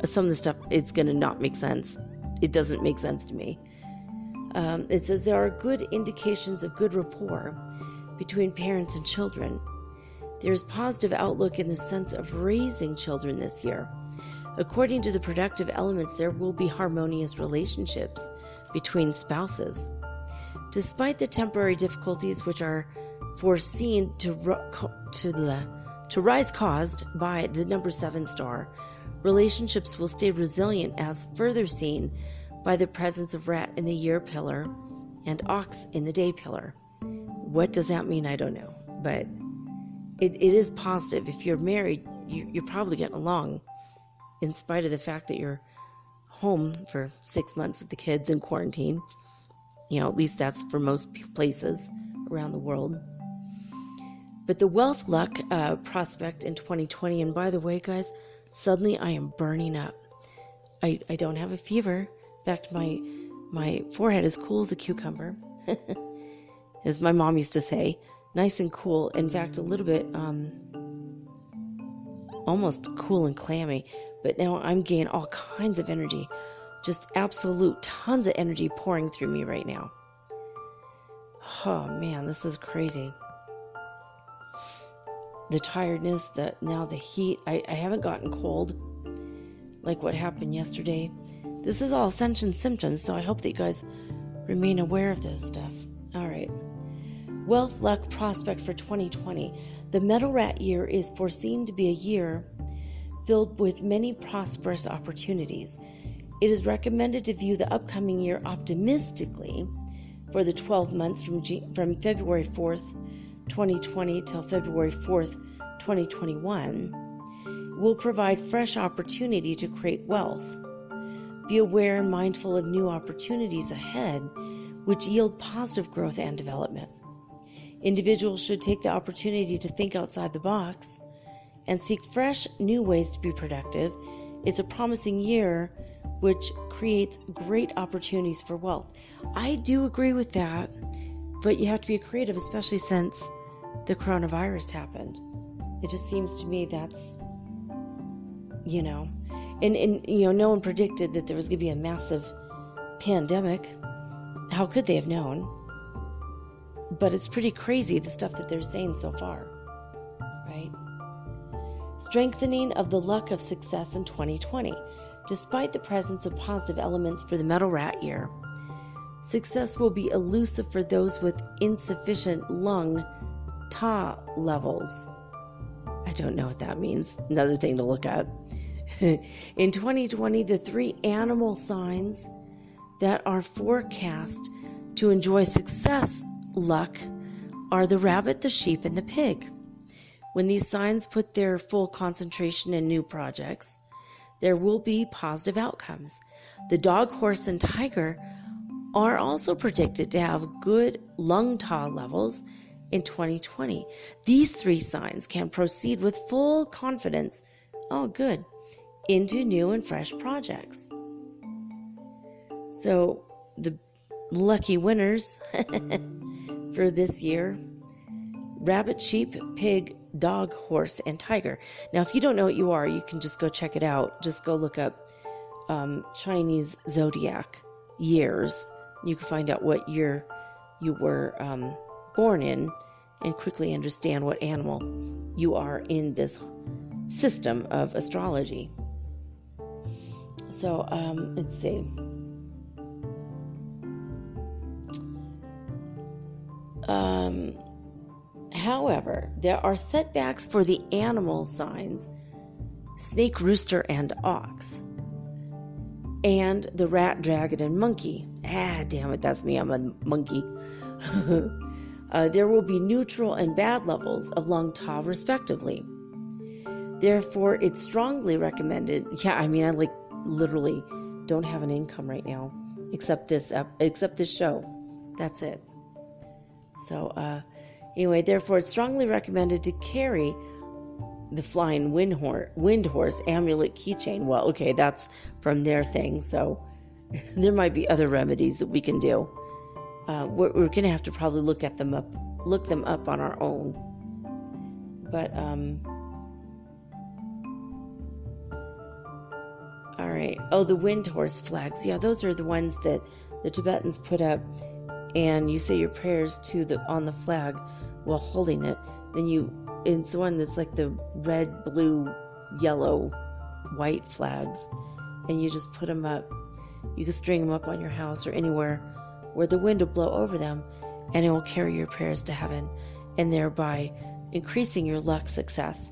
some of the stuff is going to not make sense. It doesn't make sense to me. It says there are good indications of good rapport between parents and children. There's positive outlook in the sense of raising children this year. According to the productive elements, there will be harmonious relationships between spouses. Despite the temporary difficulties which are foreseen to rise caused by the number 7 star, relationships will stay resilient as further seen by the presence of rat in the year pillar and ox in the day pillar. What does that mean? I don't know. But it is positive. If you're married, you're probably getting along in spite of the fact that you're home for 6 months with the kids in quarantine. At least that's for most places around the world. But the wealth luck prospect in 2020, and by the way, guys, suddenly I am burning up. I don't have a fever. In fact, my forehead is cool as a cucumber, as my mom used to say, nice and cool. In fact, a little bit almost cool and clammy. But now I'm getting all kinds of energy, just absolute tons of energy pouring through me right now. Oh man, this is crazy. The tiredness, now the heat. I haven't gotten cold like what happened yesterday. This is all Ascension Symptoms, so I hope that you guys remain aware of this stuff. All right. Wealth luck prospect for 2020. The Metal Rat year is foreseen to be a year filled with many prosperous opportunities. It is recommended to view the upcoming year optimistically for the 12 months from February 4th, 2020 till February 4th, 2021. Will provide fresh opportunity to create wealth. Be aware and mindful of new opportunities ahead, which yield positive growth and development. Individuals should take the opportunity to think outside the box and seek fresh, new ways to be productive. It's a promising year which creates great opportunities for wealth. I do agree with that, but you have to be creative, especially since the coronavirus happened. It just seems to me that's, and no one predicted that there was going to be a massive pandemic. How could they have known? But it's pretty crazy, the stuff that they're saying so far, right? Strengthening of the luck of success in 2020. Despite the presence of positive elements for the metal rat year, success will be elusive for those with insufficient lung Ta levels. I don't know what that means. Another thing to look at. In 2020, the 3 animal signs that are forecast to enjoy success luck are the rabbit, the sheep, and the pig. When these signs put their full concentration in new projects, there will be positive outcomes. The dog, horse, and tiger are also predicted to have good lung Ta levels in 2020. These 3 signs can proceed with full confidence, into new and fresh projects. So the lucky winners for this year: rabbit, sheep, pig, dog, horse, and tiger. Now, if you don't know what you are, you can just go check it out. Just go look up Chinese zodiac years. You can find out what year you were born in and quickly understand what animal you are in this system of astrology. So, let's see. However, there are setbacks for the animal signs: snake, rooster, and ox, and the rat, dragon, and monkey. Damn it, that's me, I'm a monkey. There will be neutral and bad levels of lung Ta respectively. Therefore, it's strongly recommended. I literally don't have an income right now, except this show. That's it. So, anyway, therefore, it's strongly recommended to carry the flying wind horse amulet keychain. Well, okay, that's from their thing, so there might be other remedies that we can do. We're going to have to probably look them up on our own. But all right. Oh, the wind horse flags. Yeah, those are the ones that the Tibetans put up, and you say your prayers on the flag while holding it. Then it's the one that's like the red, blue, yellow, white flags, and you just put them up. You can string them up on your house or anywhere where the wind will blow over them, and it will carry your prayers to heaven, and thereby increasing your luck, success,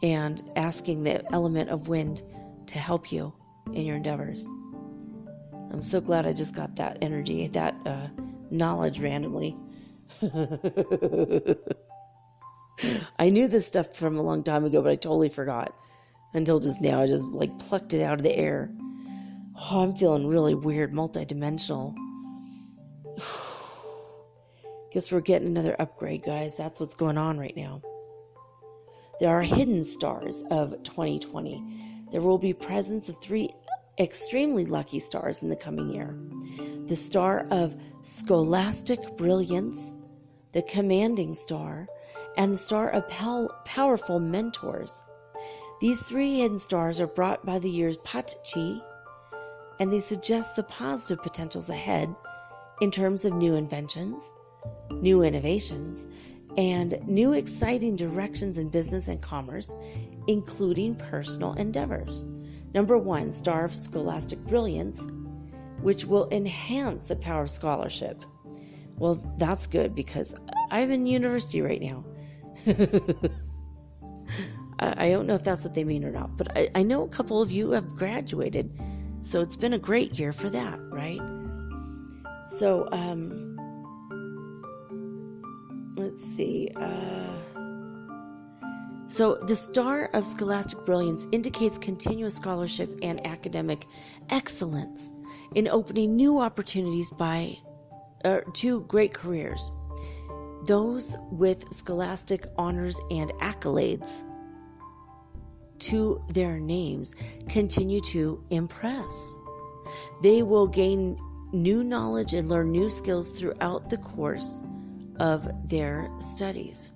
and asking the element of wind to help you in your endeavors. I'm so glad I just got that energy, that knowledge randomly. I knew this stuff from a long time ago, but I totally forgot until just now. I just plucked it out of the air. Oh, I'm feeling really weird, multidimensional. Guess we're getting another upgrade, guys. That's what's going on right now. There are hidden stars of 2020. There will be presence of 3 extremely lucky stars in the coming year: the star of scholastic brilliance, the commanding star, and the star of powerful mentors. These 3 hidden stars are brought by the year's Pat Chi, and they suggest the positive potentials ahead in terms of new inventions, new innovations, and new exciting directions in business and commerce, including personal endeavors. Number 1, star of scholastic brilliance, which will enhance the power of scholarship. Well, that's good because I'm in university right now. I don't know if that's what they mean or not, but I know a couple of you have graduated, so it's been a great year for that, right? So, let's see. So the star of scholastic brilliance indicates continuous scholarship and academic excellence in opening new opportunities to great careers. those with scholastic honors and accolades to their names continue to impress. They will gain new knowledge and learn new skills throughout the course of their studies.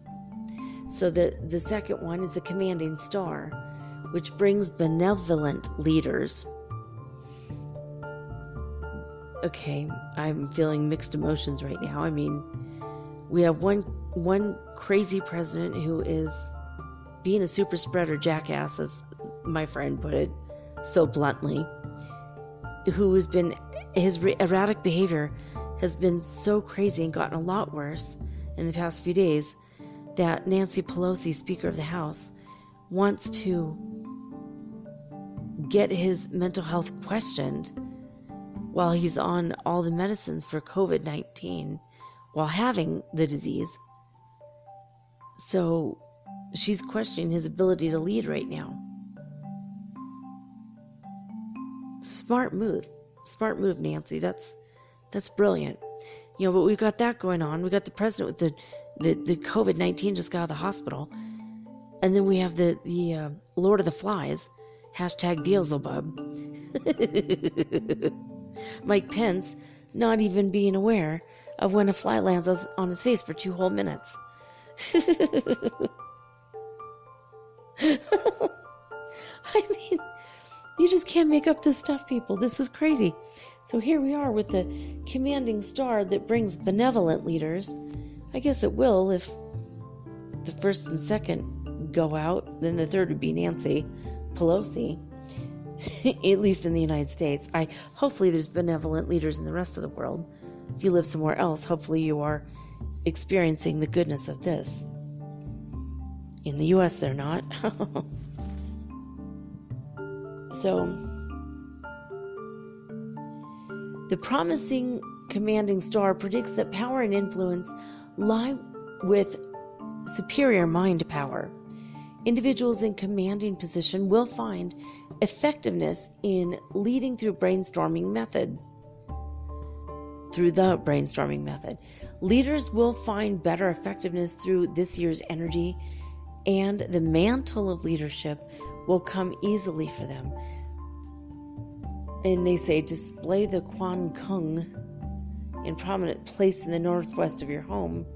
So the second one is the commanding star, which brings benevolent leaders. Okay, I'm feeling mixed emotions right now. I mean, we have one crazy president who is being a super spreader jackass, as my friend put it so bluntly, who has been, his erratic behavior has been so crazy and gotten a lot worse in the past few days that Nancy Pelosi, Speaker of the House, wants to get his mental health questioned while he's on all the medicines for COVID-19 while having the disease. So she's questioning his ability to lead right now. Smart move, Nancy. That's brilliant. You know, but we've got that going on. We got the president with the COVID-19 just got out of the hospital, and then we have the Lord of the Flies, #Beelzebub. Mike Pence not even being aware of when a fly lands on his face for 2 whole minutes. I mean, you just can't make up this stuff, people. This is crazy. So here we are with the commanding star that brings benevolent leaders. I guess it will if the first and second go out. Then the third would be Nancy Pelosi, at least in the United States. Hopefully there's benevolent leaders in the rest of the world. If you live somewhere else, hopefully you are experiencing the goodness of this. In the U.S., they're not. So, the promising commanding star predicts that power and influence lie with superior mind power. Individuals in commanding position will find effectiveness in leading through the brainstorming method. Leaders will find better effectiveness through this year's energy, and the mantle of leadership will come easily for them. And they say, display the Quan Kung in prominent place in the northwest of your home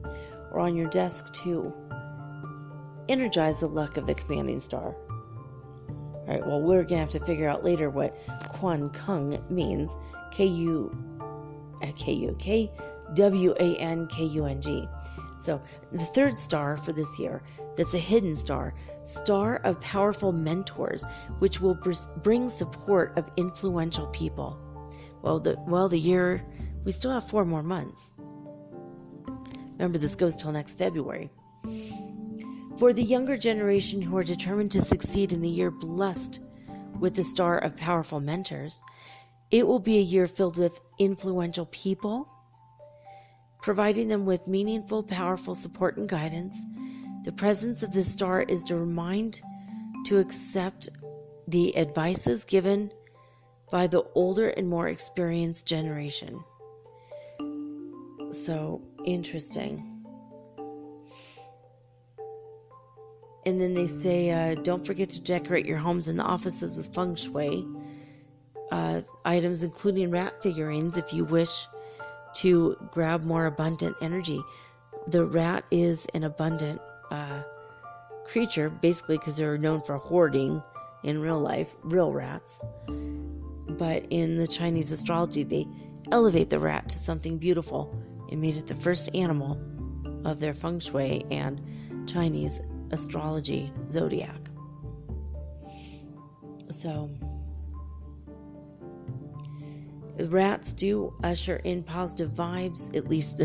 or on your desk too. Energize the luck of the commanding star. All right, well, we're going to have to figure out later what Quan Kung means. K-W-A-N-K-U-N-G. So the third star for this year, that's a hidden star of powerful mentors, which will bring support of influential people. Well, the year, we still have 4 more months. Remember, this goes till next February. For the younger generation who are determined to succeed in the year blessed with the star of powerful mentors, it will be a year filled with influential people, providing them with meaningful, powerful support and guidance. The presence of this star is to remind to accept the advices given by the older and more experienced generation. So, interesting. And then they say, don't forget to decorate your homes and offices with Feng Shui items, including rat figurines, if you wish to grab more abundant energy. The rat is an abundant creature, basically because they're known for hoarding in real life, real rats. But in the Chinese astrology, they elevate the rat to something beautiful and made it the first animal of their Feng Shui and Chinese astrology zodiac. So rats do usher in positive vibes, at least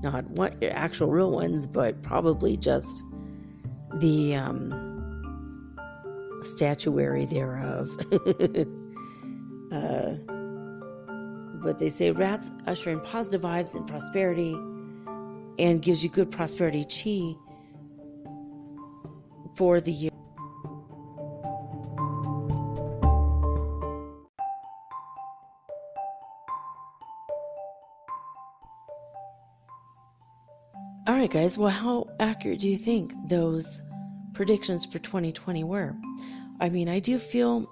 not actual real ones, but probably just the statuary thereof. But they say rats usher in positive vibes and prosperity and gives you good prosperity chi for the year. right, guys. Well, how accurate do you think those predictions for 2020 were? I mean, I do feel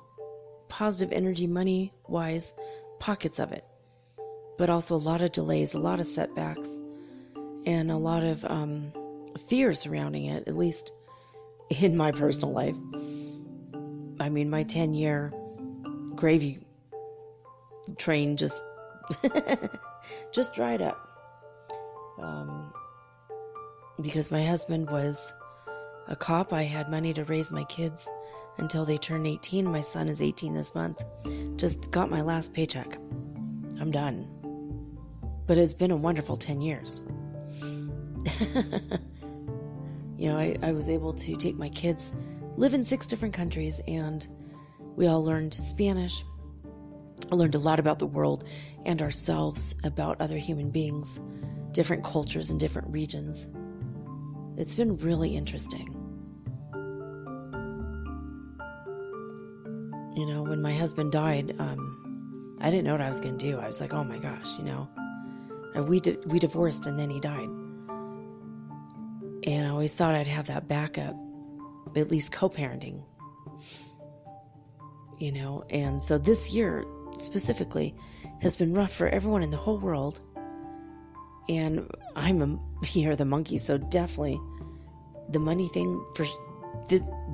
positive energy, money-wise, pockets of it. But also a lot of delays, a lot of setbacks, and a lot of fear surrounding it, at least in my personal life. I mean, my 10-year gravy train just just dried up. Because my husband was a cop, I had money to raise my kids until they turned 18. My son is 18 this month. Just got my last paycheck. I'm done. But it's been a wonderful 10 years. You know, I was able to take my kids, live in 6 different countries, and we all learned Spanish. I learned a lot about the world and ourselves, about other human beings, different cultures and different regions. It's been really interesting. You know, when my husband died, I didn't know what I was going to do. I was like, oh my gosh, you know. And we divorced and then he died. And I always thought I'd have that backup, at least co-parenting. You know, and so this year specifically has been rough for everyone in the whole world. And I'm the monkey, so definitely the money thing for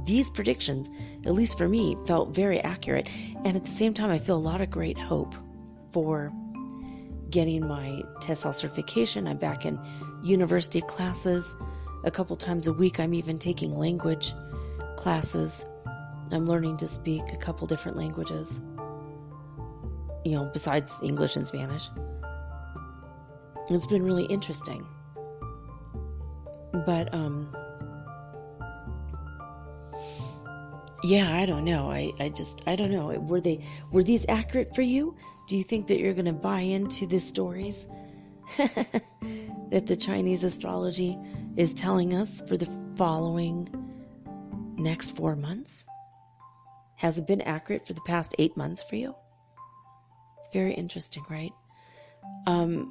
these predictions, at least for me, felt very accurate. And at the same time, I feel a lot of great hope for getting my TESOL certification. I'm back in university classes a couple times a week. I'm even taking language classes. I'm learning to speak a couple different languages, you know, besides English and Spanish. It's been really interesting. But, yeah, I don't know. I don't know. Were these accurate for you? Do you think that you're going to buy into the stories that the Chinese astrology is telling us for the following next 4 months? Has it been accurate for the past 8 months for you? It's very interesting, right?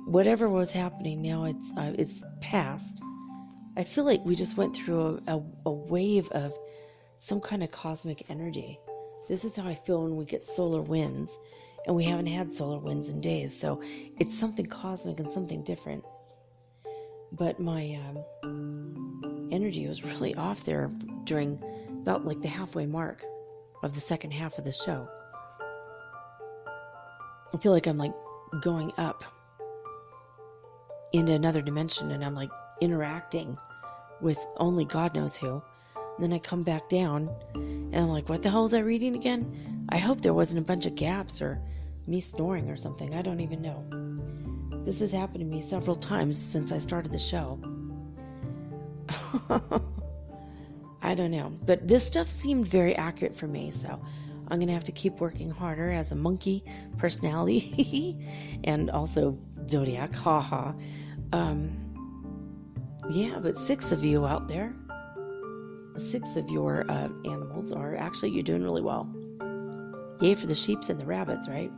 Whatever was happening now, it's past. I feel like we just went through a wave of some kind of cosmic energy. This is how I feel when we get solar winds, and we haven't had solar winds in days. So it's something cosmic and something different. But my energy was really off there during about like the halfway mark of the second half of the show. I feel like I'm like going up into another dimension, and I'm like interacting with only God knows who. And then I come back down and I'm like, what the hell was I reading again? I hope there wasn't a bunch of gaps or me snoring or something. I don't even know. This has happened to me several times since I started the show. I don't know. But this stuff seemed very accurate for me, so I'm going to have to keep working harder as a monkey personality and also zodiac. Haha. Yeah, but 6 of you out there, 6 of your animals are actually, you're doing really well. Yay for the sheeps and the rabbits, right?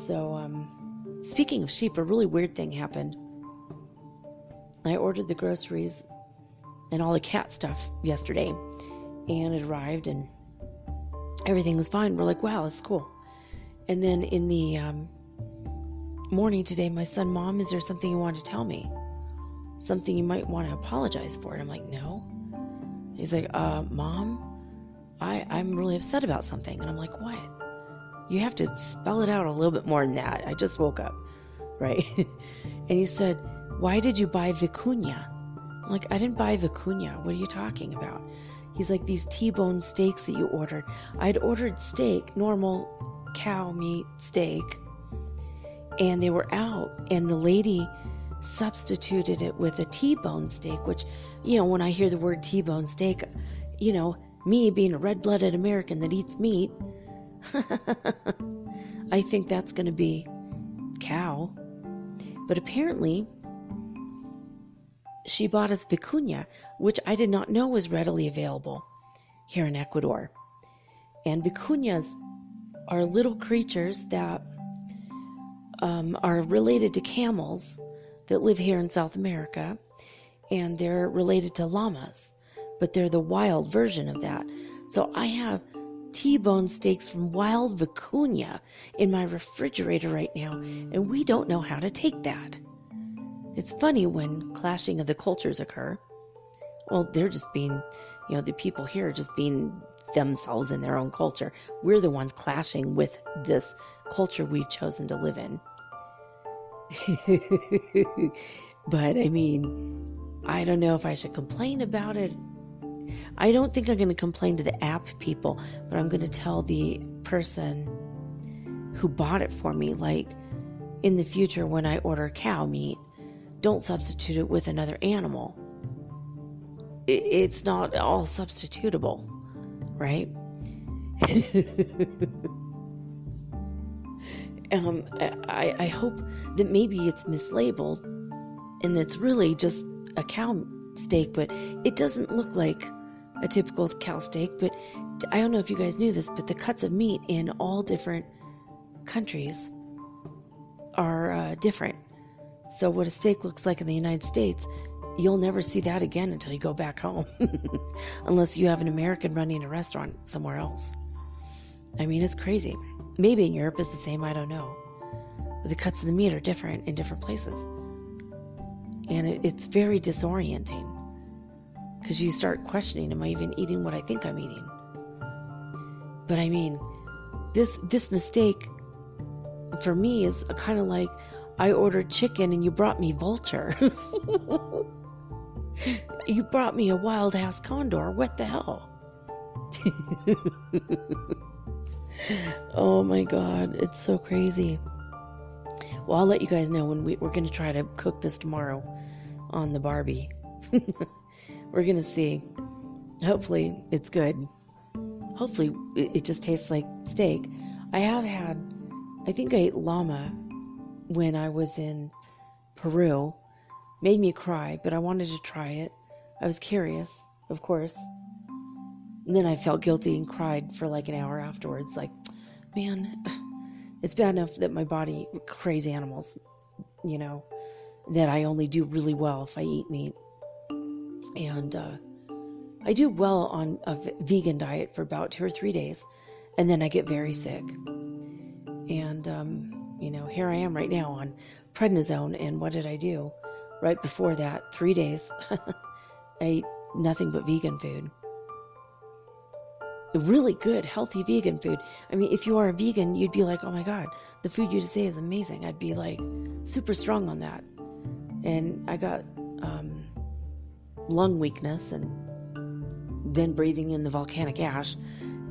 So, speaking of sheep, a really weird thing happened. I ordered the groceries and all the cat stuff yesterday, and it arrived and everything was fine. We're like, wow, that's cool. And then in the morning today, my son, Mom, is there something you want to tell me? Something you might want to apologize for? And I'm like, no. He's like, Mom, I'm really upset about something. And I'm like, what? You have to spell it out a little bit more than that. I just woke up, right? And he said, why did you buy vicuña? I'm like, I didn't buy vicuña. What are you talking about? He's like, these T-bone steaks that you ordered. I'd ordered steak, normal cow meat steak, and they were out. And the lady substituted it with a T-bone steak, which, you know, when I hear the word T-bone steak, you know, me being a red-blooded American that eats meat, I think that's going to be cow. But apparently, she bought us vicuña, which I did not know was readily available here in Ecuador. And vicuñas are little creatures that are related to camels, that live here in South America, and they're related to llamas, but they're the wild version of that. So I have T-bone steaks from wild vicuña in my refrigerator right now, and we don't know how to take that. It's funny when clashing of the cultures occur. Well, they're just being, the people here are just being themselves in their own culture. We're the ones clashing with this culture we've chosen to live in. But I mean, I don't know if I should complain about it. I don't think I'm going to complain to the app people, but I'm going to tell the person who bought it for me, like, in the future when I order cow meat, don't substitute it with another animal. It's not all substitutable, right? I hope that maybe it's mislabeled and it's really just a cow steak, but it doesn't look like a typical cow steak. But I don't know if you guys knew this, but the cuts of meat in all different countries are different. So what a steak looks like in the United States, you'll never see that again until you go back home. Unless you have an American running a restaurant somewhere else. I mean, it's crazy. Maybe in Europe it's the same, I don't know. But the cuts of the meat are different in different places. And it's very disorienting. Because you start questioning, am I even eating what I think I'm eating? But I mean, this mistake for me is kind of like, I ordered chicken and you brought me vulture. You brought me a wild-ass condor. What the hell? Oh my God, it's so crazy. Well, I'll let you guys know when we're going to try to cook this tomorrow on the Barbie. We're going to see. Hopefully it's good. Hopefully it just tastes like steak. I think I ate llama when I was in Peru. Made me cry, but I wanted to try it. I was curious, of course. And then I felt guilty and cried for like an hour afterwards. Like, man, it's bad enough that my body craves animals, that I only do really well if I eat meat. And I do well on a vegan diet for about 2 or 3 days, and then I get very sick. And, here I am right now on prednisone, and what did I do? Right before that, 3 days, I ate nothing but vegan food. Really good, healthy vegan food. I mean, if you are a vegan, you'd be like, oh my God, the food you just ate is amazing. I'd be like super strong on that. And I got lung weakness and then breathing in the volcanic ash.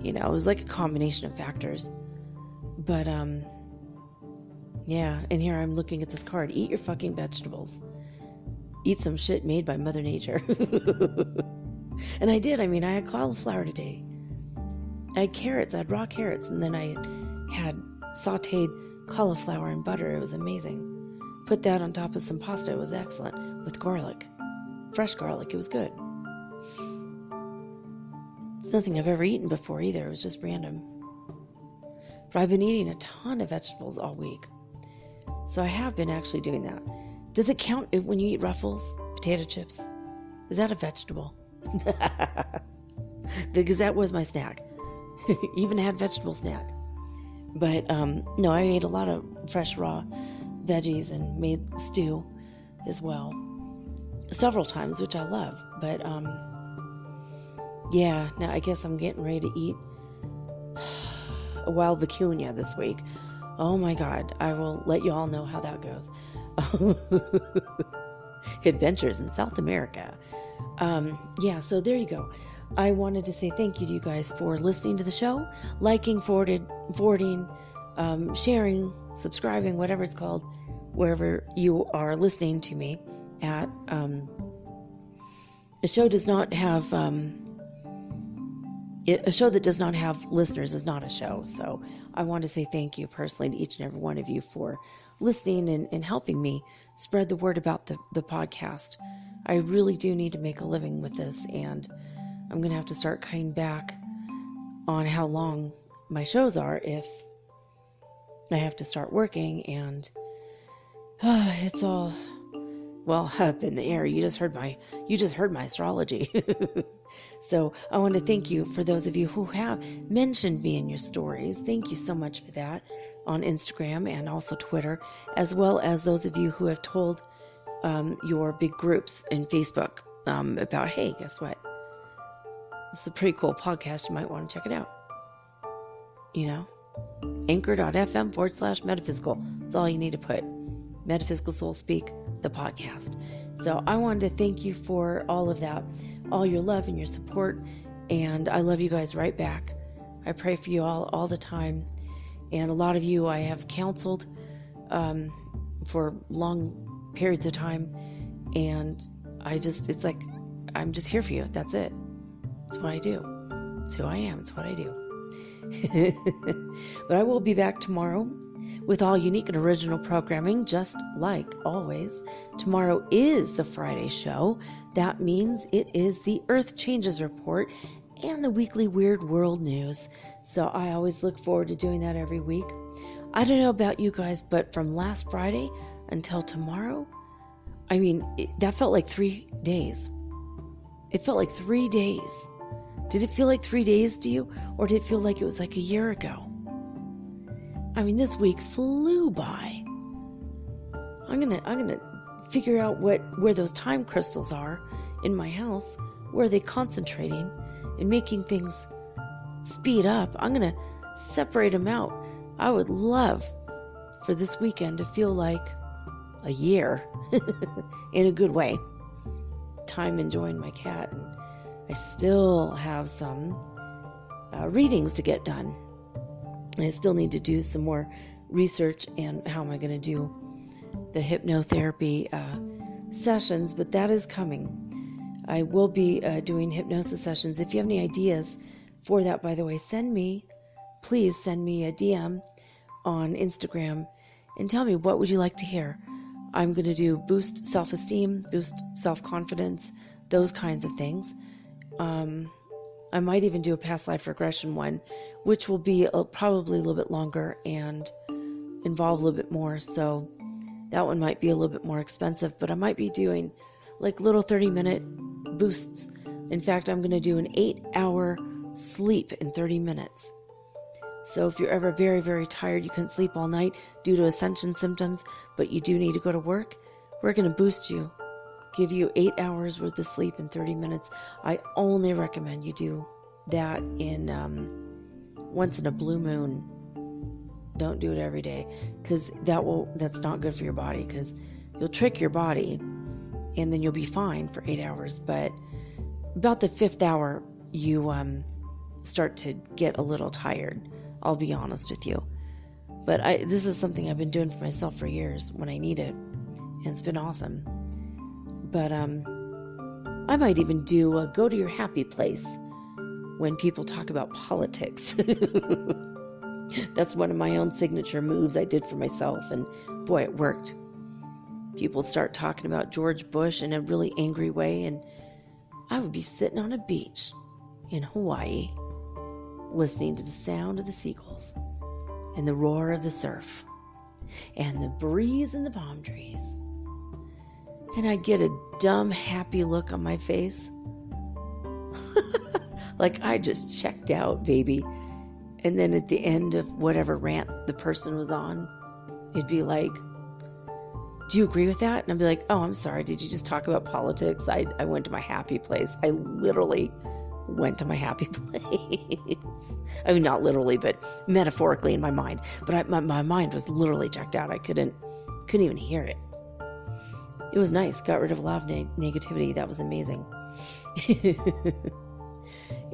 It was like a combination of factors. But, yeah, and here I'm looking at this card. Eat your fucking vegetables. Eat some shit made by Mother Nature. And I did. I mean, I had cauliflower today. I had carrots. I had raw carrots. And then I had sauteed cauliflower and butter. It was amazing. Put that on top of some pasta. It was excellent. With garlic. Fresh garlic. It was good. It's nothing I've ever eaten before either. It was just random. But I've been eating a ton of vegetables all week. So I have been actually doing that. Does it count when you eat Ruffles? Potato chips? Is that a vegetable? Because that was my snack. Even had vegetable snack. But no, I ate a lot of fresh raw veggies and made stew as well. Several times, which I love. But yeah, now I guess I'm getting ready to eat a wild vicuña this week. Oh my God, I will let you all know how that goes. Adventures in South America. Yeah, so there you go. I wanted to say thank you to you guys for listening to the show, liking, forwarding, sharing, subscribing, whatever it's called, wherever you are listening to me at. A show does not have... a show that does not have listeners is not a show. So I want to say thank you personally to each and every one of you for listening and helping me spread the word about the podcast. I really do need to make a living with this, and I'm going to have to start cutting back on how long my shows are if I have to start working, and it's all well, up in the air. You just heard my astrology. So I want to thank you for those of you who have mentioned me in your stories. Thank you so much for that on Instagram and also Twitter, as well as those of you who have told your big groups in Facebook about, hey, guess what? It's a pretty cool podcast. You might want to check it out. Anchor.fm/metaphysical. That's all you need to put. Metaphysical Soul Speak, the podcast. So I wanted to thank you for all of that, all your love and your support. And I love you guys right back. I pray for you all the time. And a lot of you I have counseled for long periods of time. And it's like, I'm just here for you. That's it. It's what I do. It's who I am. It's what I do. But I will be back tomorrow with all unique and original programming, just like always. Tomorrow is the Friday show. That means it is the Earth Changes Report and the weekly Weird World News. So I always look forward to doing that every week. I don't know about you guys, but from last Friday until tomorrow, that felt like 3 days. It felt like 3 days. Did it feel like 3 days to you? Or did it feel like it was like a year ago? This week flew by. I'm gonna figure out where those time crystals are in my house. Where are they concentrating and making things speed up? I'm gonna separate them out. I would love for this weekend to feel like a year in a good way. Time enjoying my cat, and I still have some readings to get done. I still need to do some more research and how am I going to do the hypnotherapy sessions, but that is coming. I will be doing hypnosis sessions. If you have any ideas for that, by the way, please send me a DM on Instagram and tell me what would you like to hear. I'm going to do boost self-esteem, boost self-confidence, those kinds of things. I might even do a past life regression one, which will be probably a little bit longer and involve a little bit more. So that one might be a little bit more expensive, but I might be doing like little 30-minute boosts. In fact, I'm going to do an 8-hour sleep in 30 minutes. So if you're ever very, very tired, you couldn't sleep all night due to ascension symptoms, but you do need to go to work, we're going to boost you. Give you 8 hours worth of sleep in 30 minutes. I only recommend you do that in once in a blue moon. Don't do it every day, because that's not good for your body, because you'll trick your body and then you'll be fine for 8 hours. But about the 5th hour, you start to get a little tired. I'll be honest with you. But this is something I've been doing for myself for years when I need it, and it's been awesome. But I might even do a go to your happy place when people talk about politics. That's one of my own signature moves I did for myself, and boy, it worked. People start talking about George Bush in a really angry way, and I would be sitting on a beach in Hawaii listening to the sound of the seagulls and the roar of the surf and the breeze in the palm trees. And I get a dumb, happy look on my face. Like I just checked out, baby. And then at the end of whatever rant the person was on, it'd be like, do you agree with that? And I'd be like, oh, I'm sorry. Did you just talk about politics? I went to my happy place. I literally went to my happy place. I mean, not literally, but metaphorically in my mind. But my mind was literally checked out. I couldn't even hear it. It was nice. Got rid of a lot of negativity. That was amazing.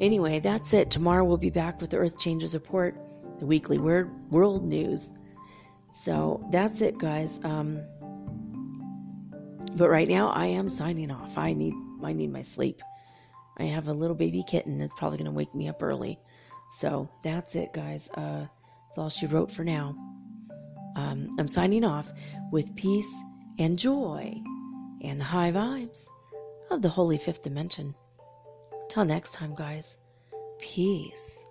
Anyway, that's it. Tomorrow we'll be back with the Earth Changes Report, the weekly world news. So that's it, guys. But right now I am signing off. I need my sleep. I have a little baby kitten that's probably going to wake me up early. So that's it, guys. That's all she wrote for now. I'm signing off with peace and joy and the high vibes of the Holy Fifth Dimension. Till next time, guys. Peace.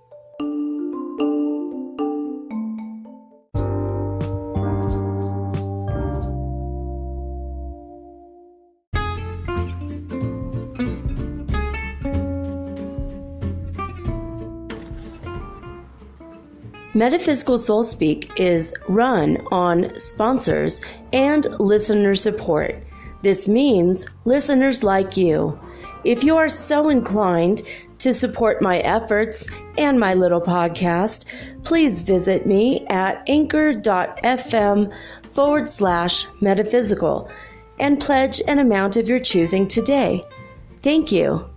Metaphysical Soul Speak is run on sponsors and listener support. This means listeners like you. If you are so inclined to support my efforts and my little podcast, please visit me at anchor.fm/metaphysical and pledge an amount of your choosing today. Thank you.